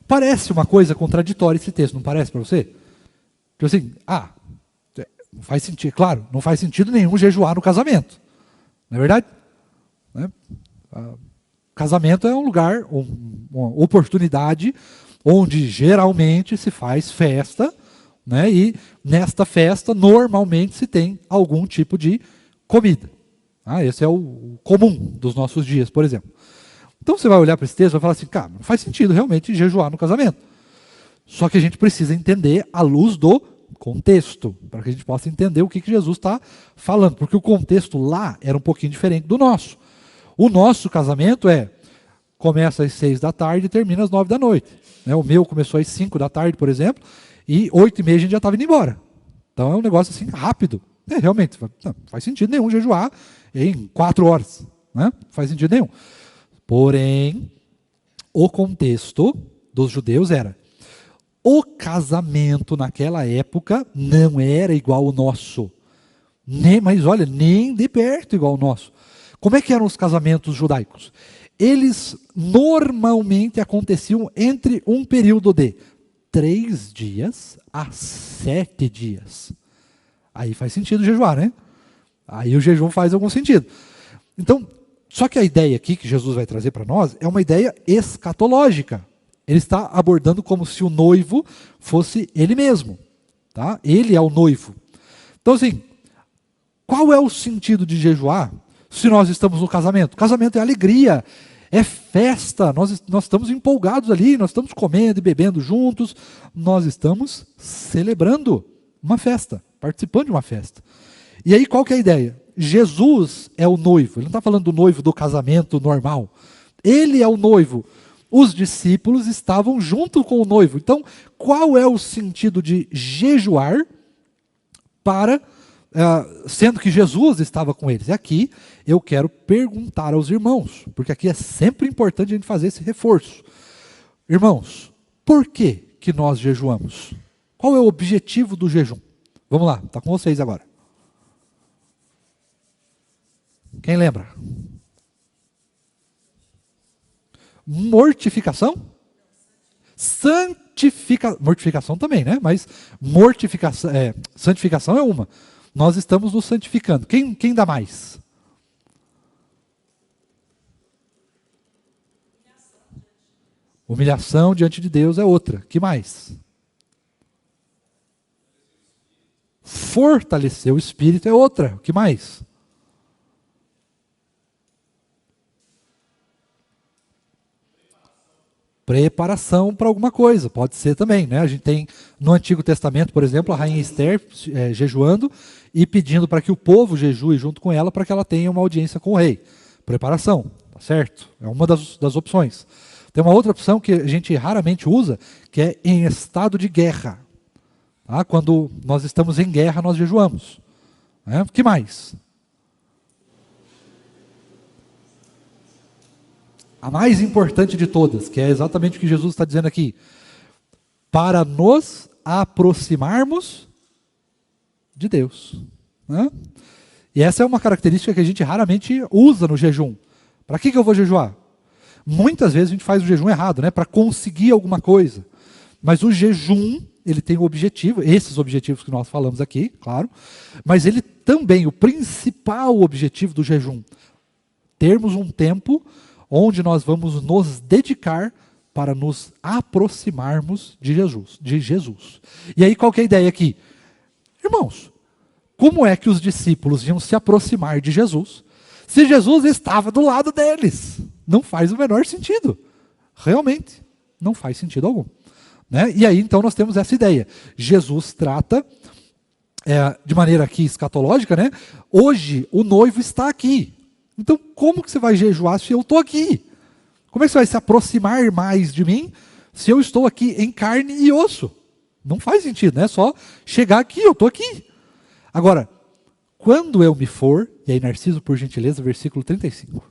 Parece uma coisa contraditória esse texto, não parece para você? Tipo assim, não faz sentido, claro, não faz sentido nenhum jejuar no casamento. Não é verdade? né? Casamento é um lugar, uma oportunidade onde geralmente se faz festa, né? E nesta festa normalmente se tem algum tipo de comida. Esse é o comum dos nossos dias, por exemplo. Então você vai olhar para esse texto e vai falar assim, cara, não faz sentido realmente jejuar no casamento. Só que a gente precisa entender à luz do contexto, para que a gente possa entender o que Jesus está falando, porque o contexto lá era um pouquinho diferente do nosso. O nosso casamento começa às 6 da tarde e termina às 9 da noite. O meu começou às 5 da tarde, por exemplo, e 8h30 a gente já estava indo embora. Então é um negócio assim rápido. Realmente, não faz sentido nenhum jejuar em 4 horas. Não faz sentido nenhum. Porém, o contexto dos judeus era: o casamento naquela época não era igual ao nosso. Mas olha, nem de perto igual ao nosso. Como é que eram os casamentos judaicos? Eles normalmente aconteciam entre um período de 3 dias a 7 dias. Aí faz sentido jejuar, né? Aí o jejum faz algum sentido. Então, só que a ideia aqui que Jesus vai trazer para nós é uma ideia escatológica. Ele está abordando como se o noivo fosse ele mesmo. Tá? Ele é o noivo. Então, assim, qual é o sentido de jejuar se nós estamos no casamento? Casamento é alegria, é festa, nós estamos empolgados ali, nós estamos comendo e bebendo juntos, nós estamos celebrando uma festa, participando de uma festa. E aí qual que é a ideia? Jesus é o noivo, ele não está falando do noivo do casamento normal, ele é o noivo. Os discípulos estavam junto com o noivo. Então, qual é o sentido de jejuar sendo que Jesus estava com eles? E aqui eu quero perguntar aos irmãos, porque aqui é sempre importante a gente fazer esse reforço. Irmãos, por que nós jejuamos? Qual é o objetivo do jejum? Vamos lá, está com vocês agora. Quem lembra? Mortificação? Mortificação também, né? Mas santificação é uma. Nós estamos nos santificando. Quem dá mais? Humilhação diante de Deus é outra. Que mais? Fortalecer o espírito é outra. Que mais? Preparação para alguma coisa, pode ser também, né? A gente tem no Antigo Testamento, por exemplo, a rainha Esther jejuando e pedindo para que o povo jejue junto com ela para que ela tenha uma audiência com o rei. Preparação, tá certo? É uma das opções. Tem uma outra opção que a gente raramente usa, que é em estado de guerra. Tá? Quando nós estamos em guerra, nós jejuamos. O que mais? A mais importante de todas, que é exatamente o que Jesus está dizendo aqui. Para nos aproximarmos de Deus. E essa é uma característica que a gente raramente usa no jejum. Para que eu vou jejuar? Muitas vezes a gente faz o jejum errado, né? Para conseguir alguma coisa. Mas o jejum, ele tem o objetivo, esses objetivos que nós falamos aqui, claro, mas ele também, o principal objetivo do jejum, termos um tempo onde nós vamos nos dedicar para nos aproximarmos de Jesus. E aí qual que é a ideia aqui? Irmãos, como é que os discípulos iam se aproximar de Jesus se Jesus estava do lado deles? Não faz o menor sentido. Realmente, não faz sentido algum. Né? E aí então nós temos essa ideia. Jesus trata, de maneira aqui escatológica, né? Hoje o noivo está aqui. Então, como que você vai jejuar se eu estou aqui? Como é que você vai se aproximar mais de mim se eu estou aqui em carne e osso? Não faz sentido, né? É só chegar aqui, eu estou aqui. Agora, quando eu me for, e aí Narciso, por gentileza, versículo 35.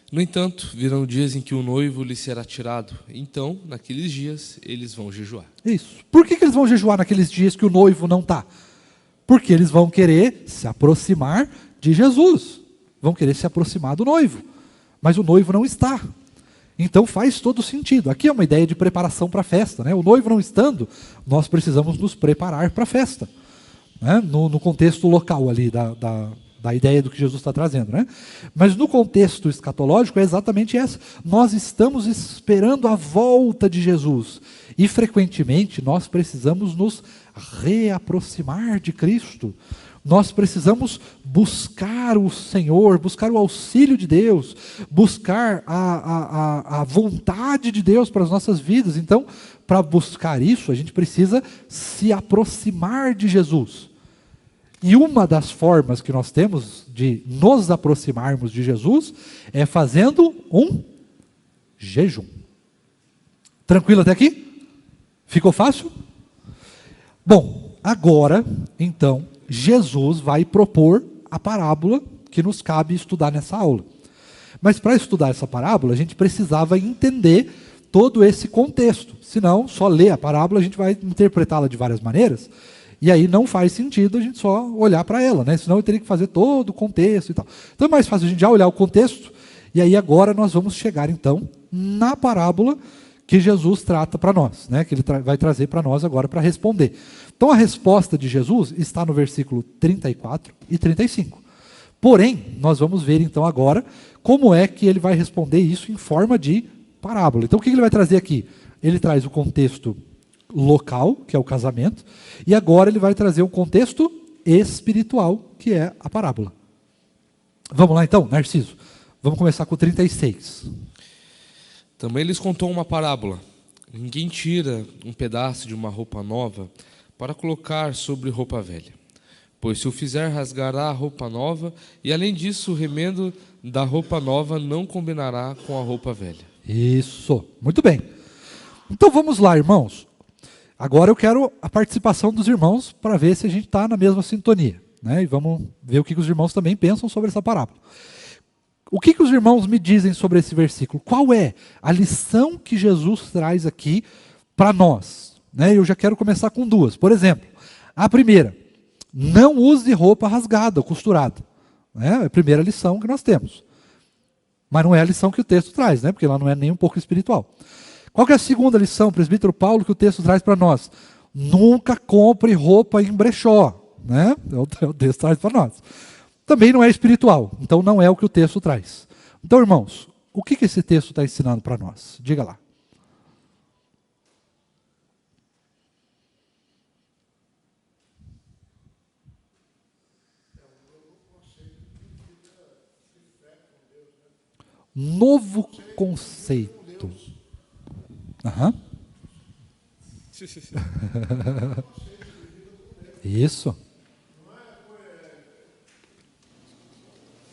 No entanto, virão dias em que o noivo lhe será tirado. Então, naqueles dias, eles vão jejuar. Isso. Por que eles vão jejuar naqueles dias que o noivo não está? Porque eles vão querer se aproximar de Jesus, vão querer se aproximar do noivo, mas o noivo não está. Então faz todo sentido. Aqui é uma ideia de preparação para a festa, né? O noivo não estando, nós precisamos nos preparar para a festa, né? No contexto local ali da ideia do que Jesus está trazendo, né? Mas no contexto escatológico é exatamente essa. Nós estamos esperando a volta de Jesus. E frequentemente nós precisamos nos reaproximar de Cristo. Nós precisamos buscar o Senhor, buscar o auxílio de Deus, buscar a vontade de Deus para as nossas vidas. Então, para buscar isso, a gente precisa se aproximar de Jesus. E uma das formas que nós temos de nos aproximarmos de Jesus é fazendo um jejum. Tranquilo até aqui? Ficou fácil? Bom, agora, então, Jesus vai propor a parábola que nos cabe estudar nessa aula. Mas para estudar essa parábola, a gente precisava entender todo esse contexto. Senão, só ler a parábola, a gente vai interpretá-la de várias maneiras. E aí não faz sentido a gente só olhar para ela, né? Senão eu teria que fazer todo o contexto e tal. Então é mais fácil a gente já olhar o contexto, e aí agora nós vamos chegar então na parábola que Jesus trata para nós, né? Que ele vai trazer para nós agora para responder. Então a resposta de Jesus está no versículo 34 e 35. Porém, nós vamos ver então agora como é que ele vai responder isso em forma de parábola. Então o que ele vai trazer aqui? Ele traz o contexto local, que é o casamento, e agora ele vai trazer um contexto espiritual, que é a parábola. Vamos lá então, Narciso. Vamos começar com o 36. Também lhes contou uma parábola. Ninguém tira um pedaço de uma roupa nova para colocar sobre roupa velha. Pois se o fizer, rasgará a roupa nova, e além disso, o remendo da roupa nova não combinará com a roupa velha. Isso, muito bem. Então vamos lá, irmãos. Agora eu quero a participação dos irmãos para ver se a gente está na mesma sintonia, né? E vamos ver o que os irmãos também pensam sobre essa parábola. O que os irmãos me dizem sobre esse versículo? Qual é a lição que Jesus traz aqui para nós? Né? Eu já quero começar com duas. Por exemplo, a primeira, não use roupa rasgada ou costurada. Né? É a primeira lição que nós temos. Mas não é a lição que o texto traz, né? Porque ela não é nem um pouco espiritual. Qual que é a segunda lição, presbítero Paulo, que o texto traz para nós? Nunca compre roupa em brechó. Né? O texto traz para nós. Também não é espiritual, então não é o que o texto traz. Então, irmãos, o que esse texto está ensinando para nós? Diga lá. Novo conceito. Aham. Isso.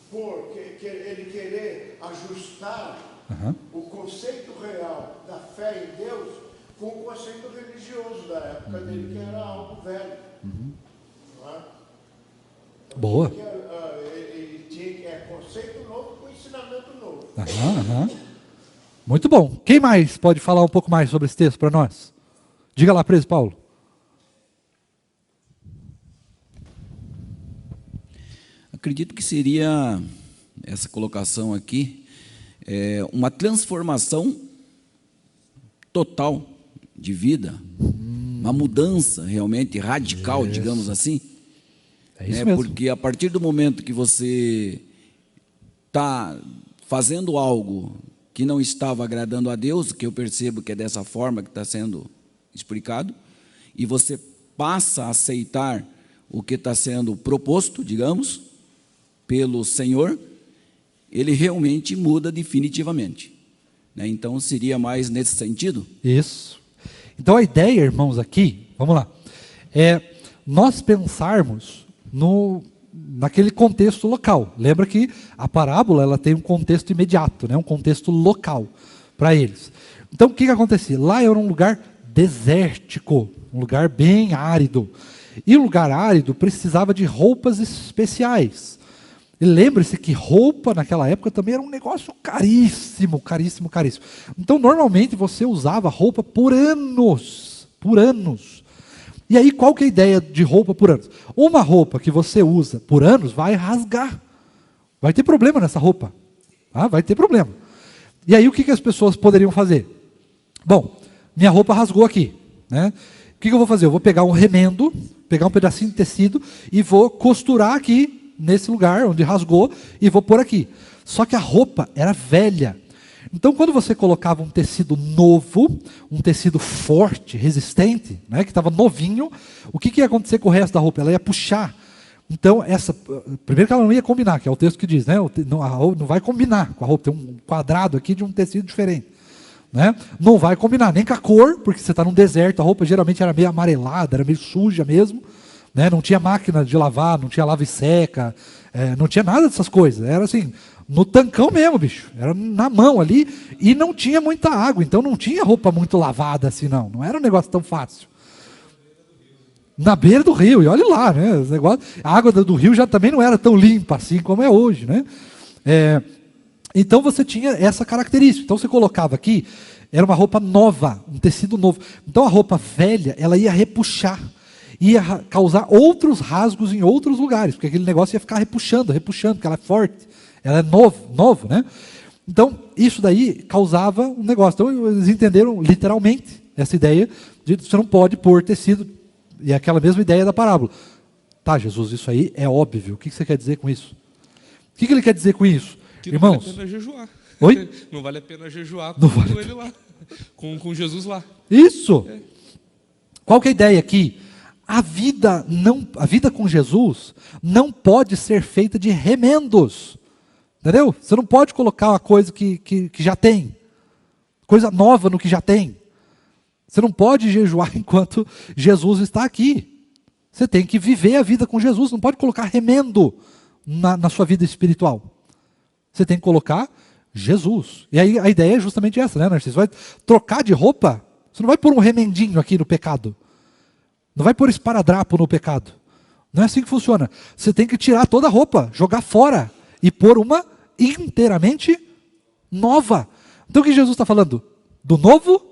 Porque ele querer ajustar o conceito real da fé em Deus com o conceito religioso da época dele, que era algo velho. Não é? Boa. Ele tinha conceito novo com ensinamento novo. Muito bom. Quem mais pode falar um pouco mais sobre esse texto para nós? Diga lá, preso Paulo. Acredito que seria essa colocação aqui uma transformação total de vida, uma mudança realmente radical, digamos assim. É isso mesmo. Porque a partir do momento que você está fazendo algo que não estava agradando a Deus, que eu percebo que é dessa forma que está sendo explicado, e você passa a aceitar o que está sendo proposto, digamos, pelo Senhor, ele realmente muda definitivamente. Né? Então, seria mais nesse sentido? Isso. Então, a ideia, irmãos, aqui, vamos lá, é nós pensarmos naquele contexto local. Lembra que a parábola ela tem um contexto imediato, né? Um contexto local para eles. Então, o que acontecia? Lá era um lugar desértico, um lugar bem árido. E o lugar árido precisava de roupas especiais. E lembre-se que roupa naquela época também era um negócio caríssimo, caríssimo, caríssimo. Então, normalmente, você usava roupa por anos. Por anos. E aí, qual que é a ideia de roupa por anos? Uma roupa que você usa por anos vai rasgar. Vai ter problema nessa roupa. Vai ter problema. E aí, o que as pessoas poderiam fazer? Bom, minha roupa rasgou aqui. Né? O que eu vou fazer? Eu vou pegar um remendo, pegar um pedacinho de tecido e vou costurar aqui nesse lugar onde rasgou e vou pôr aqui. Só que a roupa era velha. Então, quando você colocava um tecido novo, um tecido forte, resistente, né, que estava novinho, o que ia acontecer com o resto da roupa? Ela ia puxar. Então, primeiro que ela não ia combinar, que é o texto que diz, né, não vai combinar com a roupa. Tem um quadrado aqui de um tecido diferente. Né? Não vai combinar nem com a cor, porque você está num deserto, a roupa geralmente era meio amarelada, era meio suja mesmo. Né? Não tinha máquina de lavar, não tinha lava e seca, não tinha nada dessas coisas. Era assim, no tancão mesmo, bicho. Era na mão ali e não tinha muita água, então não tinha roupa muito lavada assim, não. Não era um negócio tão fácil. Na beira do rio, e olha lá, né? Esse negócio, a água do rio já também não era tão limpa assim como é hoje, né? Então você tinha essa característica. Então você colocava aqui, era uma roupa nova, um tecido novo. Então a roupa velha, ela ia repuxar, ia causar outros rasgos em outros lugares, porque aquele negócio ia ficar repuxando, porque ela é forte, ela é novo, né? Então isso daí causava um negócio. Então eles entenderam literalmente essa ideia de você não pode pôr tecido, e aquela mesma ideia da parábola. Tá, Jesus, isso aí é óbvio. O que você quer dizer com isso? O que ele quer dizer com isso? Que irmãos, não vale a pena jejuar. Oi? Não vale a pena jejuar com ele lá, com Jesus lá. Isso. Qual que é a ideia aqui? A vida com Jesus não pode ser feita de remendos. Entendeu? Você não pode colocar uma coisa que já tem. Coisa nova no que já tem. Você não pode jejuar enquanto Jesus está aqui. Você tem que viver a vida com Jesus. Não pode colocar remendo na sua vida espiritual. Você tem que colocar Jesus. E aí a ideia é justamente essa, né, Narciso? Você vai trocar de roupa, você não vai pôr um remendinho aqui no pecado. Não vai pôr esparadrapo no pecado. Não é assim que funciona. Você tem que tirar toda a roupa, jogar fora e pôr uma inteiramente nova. Então o que Jesus está falando? Do novo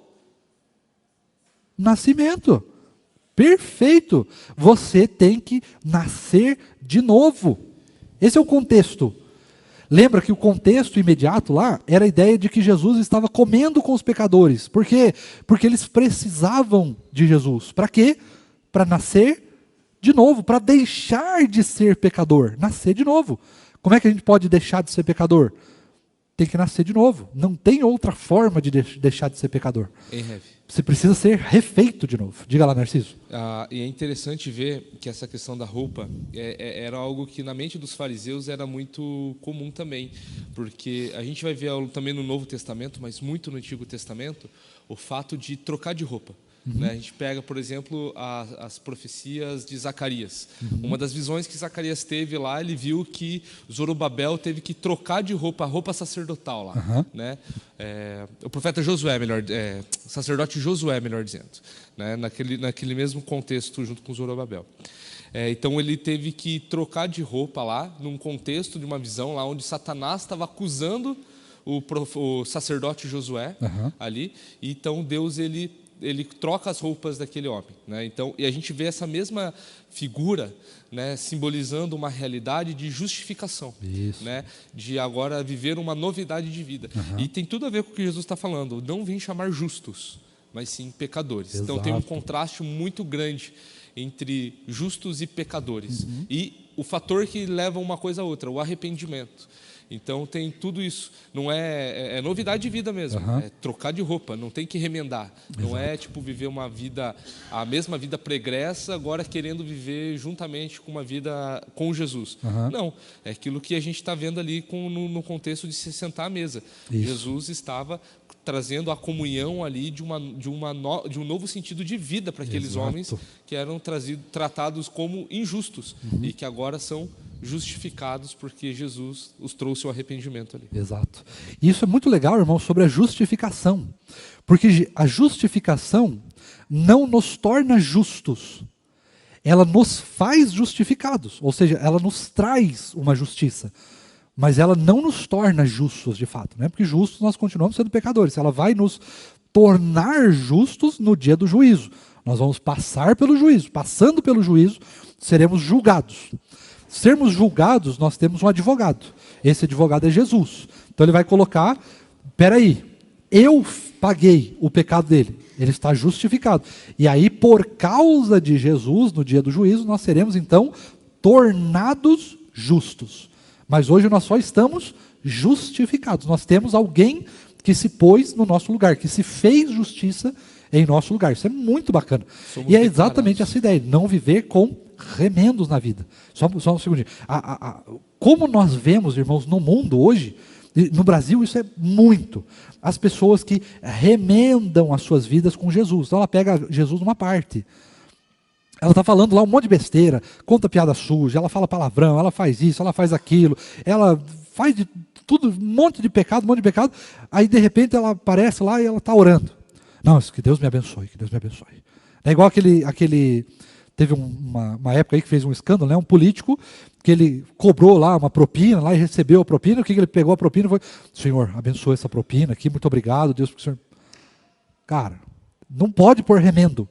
nascimento. Perfeito. Você tem que nascer de novo. Esse é o contexto. Lembra que o contexto imediato lá era a ideia de que Jesus estava comendo com os pecadores. Por quê? Porque eles precisavam de Jesus. Para quê? Para nascer de novo, para deixar de ser pecador. Nascer de novo. Como é que a gente pode deixar de ser pecador? Tem que nascer de novo. Não tem outra forma de deixar de ser pecador. Você precisa ser refeito de novo. Diga lá, Narciso. E é interessante ver que essa questão da roupa era algo que na mente dos fariseus era muito comum também. Porque a gente vai ver também no Novo Testamento, mas muito no Antigo Testamento, o fato de trocar de roupa. Né? A gente pega, por exemplo, as profecias de Zacarias. Uma das visões que Zacarias teve lá, ele viu que Zorobabel teve que trocar de roupa, a roupa sacerdotal lá. Né? O profeta Josué, sacerdote Josué, melhor dizendo, né? naquele mesmo contexto junto com Zorobabel. Então ele teve que trocar de roupa lá, num contexto de uma visão lá onde Satanás estava acusando o sacerdote Josué ali. E então Deus ele troca as roupas daquele homem, né? Então, e a gente vê essa mesma figura, né, simbolizando uma realidade de justificação, né, de agora viver uma novidade de vida. E tem tudo a ver com o que Jesus está falando. Não vim chamar justos, mas sim pecadores. Exato. Então tem um contraste muito grande entre justos e pecadores. E o fator que leva uma coisa a outra, o arrependimento. Então tem tudo isso. Não é novidade de vida mesmo. É trocar de roupa, não tem que remendar. Exato. Não é tipo viver uma vida, a mesma vida pregressa, agora querendo viver juntamente com uma vida com Jesus. Não, é aquilo que a gente está vendo ali no contexto de se sentar à mesa. Isso. Jesus estava trazendo a comunhão ali de um novo sentido de vida para aqueles homens que eram tratados como injustos e que agora são justificados porque Jesus os trouxe ao arrependimento ali. Exato. E isso é muito legal, irmão, sobre a justificação. Porque a justificação não nos torna justos. Ela nos faz justificados. Ou seja, ela nos traz uma justiça. Mas ela não nos torna justos de fato. Né? Porque justos nós continuamos sendo pecadores. Ela vai nos tornar justos no dia do juízo. Nós vamos passar pelo juízo. Passando pelo juízo, seremos julgados. Sermos julgados, nós temos um advogado. Esse advogado é Jesus. Então ele vai colocar, peraí, eu paguei o pecado dele. Ele está justificado. E aí, por causa de Jesus, no dia do juízo, nós seremos então tornados justos. Mas hoje nós só estamos justificados. Nós temos alguém que se pôs no nosso lugar, que se fez justiça em nosso lugar. Isso é muito bacana. Somos E é exatamente declarados. essa ideia, não viver com remendos na vida. Só um segundinho. Como nós vemos, irmãos, no mundo hoje, e no Brasil isso é muito, as pessoas que remendam as suas vidas com Jesus. Então ela pega Jesus numa parte. Ela está falando lá um monte de besteira, conta piada suja, ela fala palavrão, ela faz isso, ela faz aquilo, ela faz de tudo, um monte de pecado, aí de repente ela aparece lá e ela está orando. Não, que Deus me abençoe, que Deus me abençoe. É igual teve uma época aí que fez um escândalo, né? Um político que ele cobrou lá uma propina lá e recebeu a propina. O que ele pegou a propina foi: Senhor, abençoe essa propina aqui, muito obrigado, Deus, porque o Senhor... Cara, não pode pôr remendo.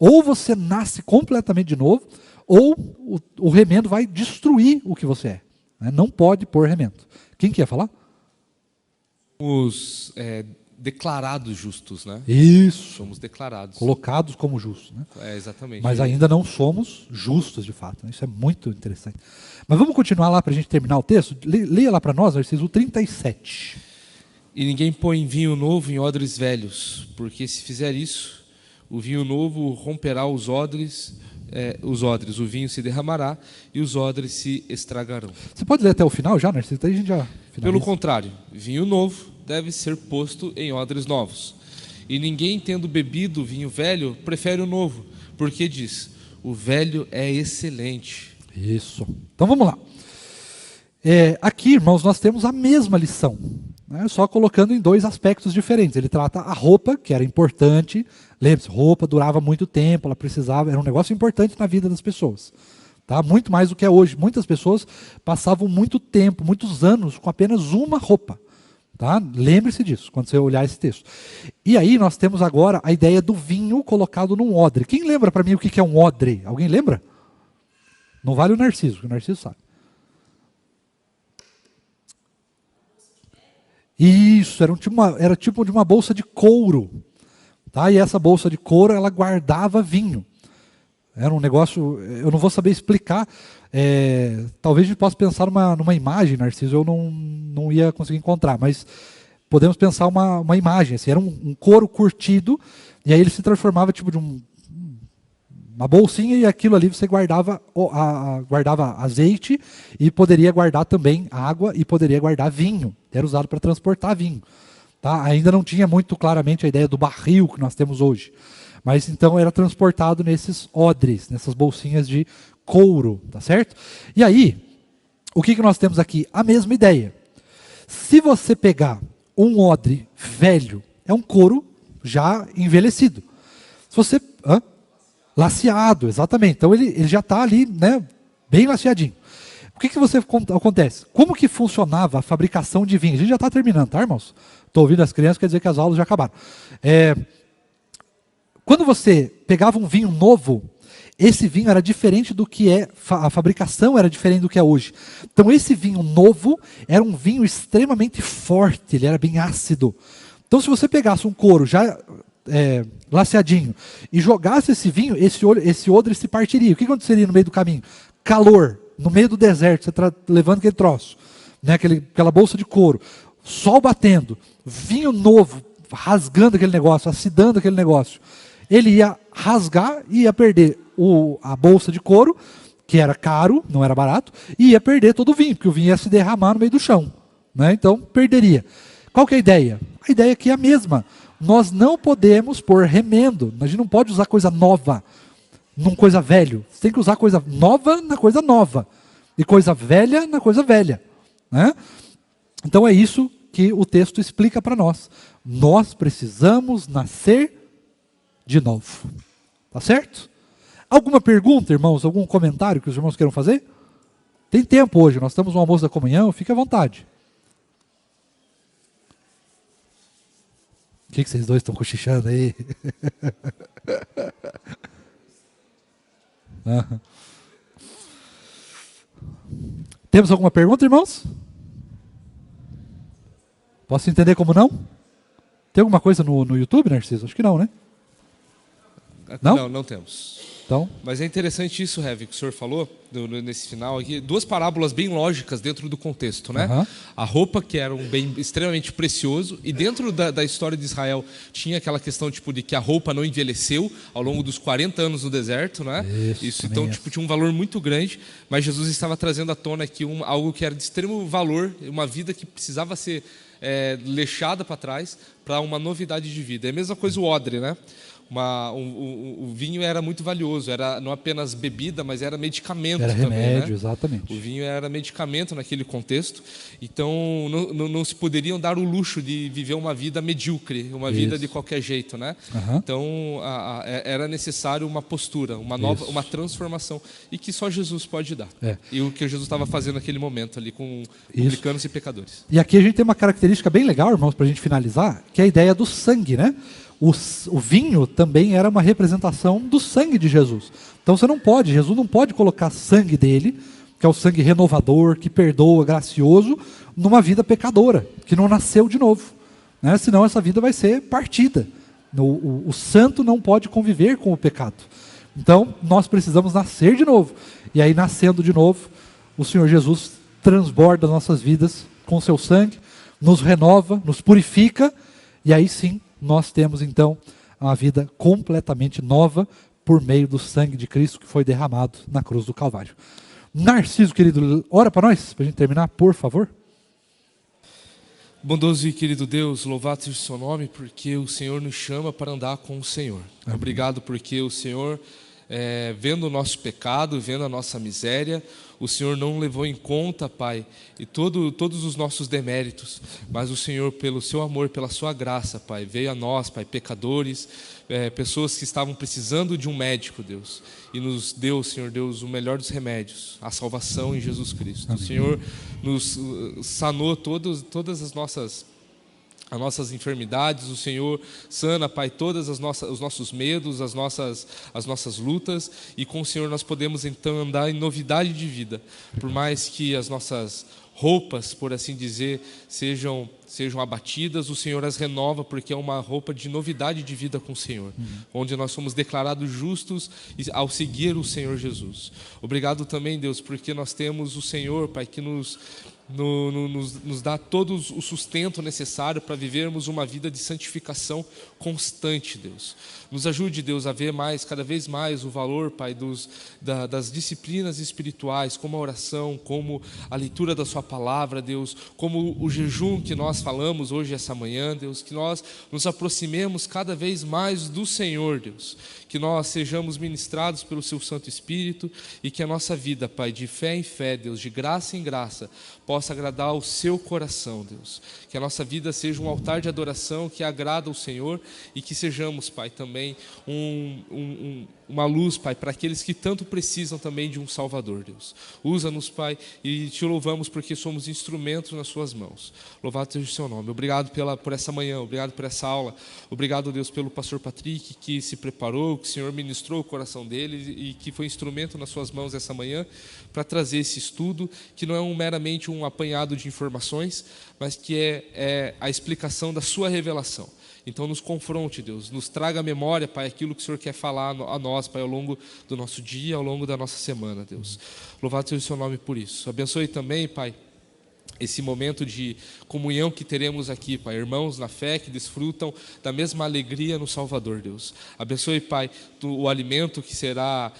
Ou você nasce completamente de novo, ou o remendo vai destruir o que você é. Né? Não pode pôr remendo. Quem que ia falar? Os declarados justos, né? Isso. Somos declarados. Colocados como justos. Né? Exatamente. Mas ainda não somos justos de fato. Né? Isso é muito interessante. Mas vamos continuar lá para a gente terminar o texto? Leia lá para nós, versículo 37. E ninguém põe vinho novo em odres velhos, porque se fizer isso, o vinho novo romperá os odres, o vinho se derramará e os odres se estragarão. Você pode ler até o final já, Narciso? Aí a gente já finaliza. Pelo contrário, vinho novo deve ser posto em odres novos. E ninguém, tendo bebido vinho velho, prefere o novo, porque diz: o velho é excelente. Isso. Então vamos lá. Aqui, irmãos, nós temos a mesma lição, né? Só colocando em dois aspectos diferentes. Ele trata a roupa, que era importante. Lembre-se, roupa durava muito tempo, ela precisava, era um negócio importante na vida das pessoas. Tá? Muito mais do que é hoje. Muitas pessoas passavam muito tempo, muitos anos, com apenas uma roupa. Tá? Lembre-se disso, quando você olhar esse texto. E aí nós temos agora a ideia do vinho colocado num odre. Quem lembra para mim o que é um odre? Alguém lembra? Não vale o Narciso, porque o Narciso sabe. Isso, era tipo de uma bolsa de couro. Tá? E essa bolsa de couro, ela guardava vinho. Era um negócio, eu não vou saber explicar. Talvez a gente possa pensar numa imagem, Narciso, eu não ia conseguir encontrar, mas podemos pensar uma imagem. Assim, era um couro curtido, e aí ele se transformava tipo de uma bolsinha, e aquilo ali você guardava azeite, e poderia guardar também água, e poderia guardar vinho. Era usado para transportar vinho. Tá? Ainda não tinha muito claramente a ideia do barril que nós temos hoje. Mas então era transportado nesses odres, nessas bolsinhas de couro, tá certo? E aí, o que nós temos aqui? A mesma ideia. Se você pegar um odre velho, é um couro já envelhecido. Se você... Laceado, exatamente. Então ele já está ali, né, bem laceadinho. O que acontece? Como que funcionava a fabricação de vinho? A gente já está terminando, tá, irmãos? Estou ouvindo as crianças, quer dizer que as aulas já acabaram. Quando você pegava um vinho novo, esse vinho era diferente do que a fabricação era diferente do que é hoje. Então esse vinho novo era um vinho extremamente forte, ele era bem ácido. Então se você pegasse um couro já laceadinho e jogasse esse vinho, esse odre se partiria. O que aconteceria no meio do caminho? Calor, no meio do deserto, você está levando aquele troço, né, aquela bolsa de couro, sol batendo, vinho novo, rasgando aquele negócio, acidando aquele negócio. Ele ia rasgar e ia perder a bolsa de couro, que era caro, não era barato, e ia perder todo o vinho, porque o vinho ia se derramar no meio do chão. Né? Então, perderia. Qual que é a ideia? A ideia aqui é a mesma. Nós não podemos pôr remendo. A gente não pode usar coisa nova numa coisa velha. Você tem que usar coisa nova na coisa nova. E coisa velha na coisa velha. Né? Então é isso que o texto explica para nós. Nós precisamos nascer de novo. Tá certo? Alguma pergunta, irmãos? Algum comentário que os irmãos queiram fazer? Tem tempo hoje, nós estamos no almoço da comunhão, fique à vontade. O que vocês dois estão cochichando aí? Temos alguma pergunta, irmãos? Posso entender como não? Tem alguma coisa no YouTube, Narciso? Acho que não, né? Não, não temos. Então, Mas é interessante isso, Heavy, que o senhor falou nesse final aqui. Duas parábolas bem lógicas dentro do contexto, né? Aham. A roupa, que era um bem extremamente precioso, e dentro da história de Israel tinha aquela questão tipo de que a roupa não envelheceu ao longo dos 40 anos no deserto, né? Isso, Então também tipo, tinha um valor muito grande, mas Jesus estava trazendo à tona aqui algo que era de extremo valor, uma vida que precisava ser deixada para trás para uma novidade de vida. É a mesma coisa o odre, né? O vinho era muito valioso, era não apenas bebida, mas era medicamento era também, remédio, né? exatamente. O vinho era medicamento naquele contexto, então não se poderiam dar o luxo de viver uma vida medíocre, uma vida Isso. de qualquer jeito, né? Aham. Então era necessário uma postura, Isso. uma transformação, e que só Jesus pode dar. É. E o que Jesus estava fazendo naquele momento ali com Isso. publicanos e pecadores. E aqui a gente tem uma característica bem legal, irmãos, para a gente finalizar, que é a ideia do sangue, né? O vinho também era uma representação do sangue de Jesus. Então Jesus não pode colocar sangue dele, que é o sangue renovador, que perdoa, gracioso, numa vida pecadora, que não nasceu de novo, né? Senão essa vida vai ser partida. O santo não pode conviver com o pecado. Então nós precisamos nascer de novo. E aí, nascendo de novo, o Senhor Jesus transborda nossas vidas com seu sangue, nos renova, nos purifica, e aí sim nós temos então uma vida completamente nova por meio do sangue de Cristo que foi derramado na cruz do Calvário. Narciso, querido, ora para nós, para a gente terminar, por favor. Bondoso e querido Deus, louvado seja o seu nome, porque o Senhor nos chama para andar com o Senhor. Amém. Obrigado porque o Senhor, vendo o nosso pecado, vendo a nossa miséria, o Senhor não levou em conta, Pai, e todos os nossos deméritos, mas o Senhor, pelo seu amor, pela sua graça, Pai, veio a nós, Pai, pecadores, pessoas que estavam precisando de um médico, Deus, e nos deu, Senhor Deus, o melhor dos remédios, a salvação em Jesus Cristo. Amém. O Senhor nos sanou todas as nossas enfermidades, o Senhor sana, Pai, todas os nossos medos, as nossas lutas, e com o Senhor nós podemos então andar em novidade de vida, por mais que as nossas roupas, por assim dizer, sejam abatidas, o Senhor as renova, porque é uma roupa de novidade de vida com o Senhor, onde nós somos declarados justos ao seguir o Senhor Jesus. Obrigado também, Deus, porque nós temos o Senhor, Pai, que nos dá todo o sustento necessário para vivermos uma vida de santificação constante, Deus. Nos ajude, Deus, a ver cada vez mais o valor, Pai, das disciplinas espirituais, como a oração, como a leitura da sua palavra, Deus, como o jejum que nós falamos hoje, essa manhã, Deus, que nós nos aproximemos cada vez mais do Senhor, Deus, que nós sejamos ministrados pelo seu Santo Espírito e que a nossa vida, Pai, de fé em fé, Deus, de graça em graça, possa agradar ao seu coração, Deus. Que a nossa vida seja um altar de adoração que agrada ao Senhor e que sejamos, Pai, também uma luz, Pai, para aqueles que tanto precisam também de um Salvador, Deus. Usa-nos, Pai, e te louvamos porque somos instrumentos nas suas mãos. Louvado seja o seu nome. Obrigado por essa manhã, obrigado por essa aula. Obrigado, Deus, pelo pastor Patrick, que se preparou, que o Senhor ministrou o coração dele e que foi instrumento nas suas mãos essa manhã para trazer esse estudo, que não é meramente um apanhado de informações, mas que é a explicação da sua revelação. Então nos confronte, Deus, nos traga à memória, Pai, aquilo que o Senhor quer falar a nós, Pai, ao longo do nosso dia, ao longo da nossa semana, Deus. Louvado seja o seu nome por isso. Abençoe também, Pai, esse momento de comunhão que teremos aqui, Pai, irmãos na fé que desfrutam da mesma alegria no Salvador, Deus. Abençoe, Pai, o alimento que será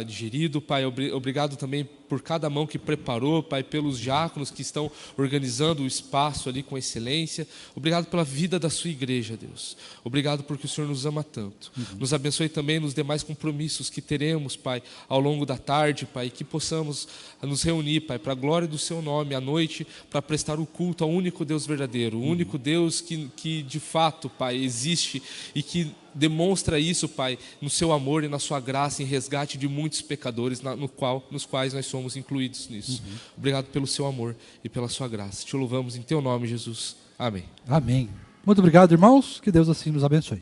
digerido, Pai. Obrigado também por cada mão que preparou, Pai, pelos diáconos que estão organizando o espaço ali com excelência. Obrigado pela vida da sua igreja, Deus. Obrigado porque o Senhor nos ama tanto. Nos abençoe também nos demais compromissos que teremos, Pai, ao longo da tarde, Pai, e que possamos nos reunir, Pai, para a glória do seu nome à noite, para prestar o culto ao único Deus verdadeiro, o único Deus que de fato, Pai, existe e que demonstra isso, Pai, no seu amor e na sua graça em resgate de muitos pecadores nos quais nós somos incluídos nisso. Obrigado pelo seu amor e pela sua graça. Te louvamos em teu nome, Jesus. Amém. Amém. Muito obrigado, irmãos. Que Deus assim nos abençoe.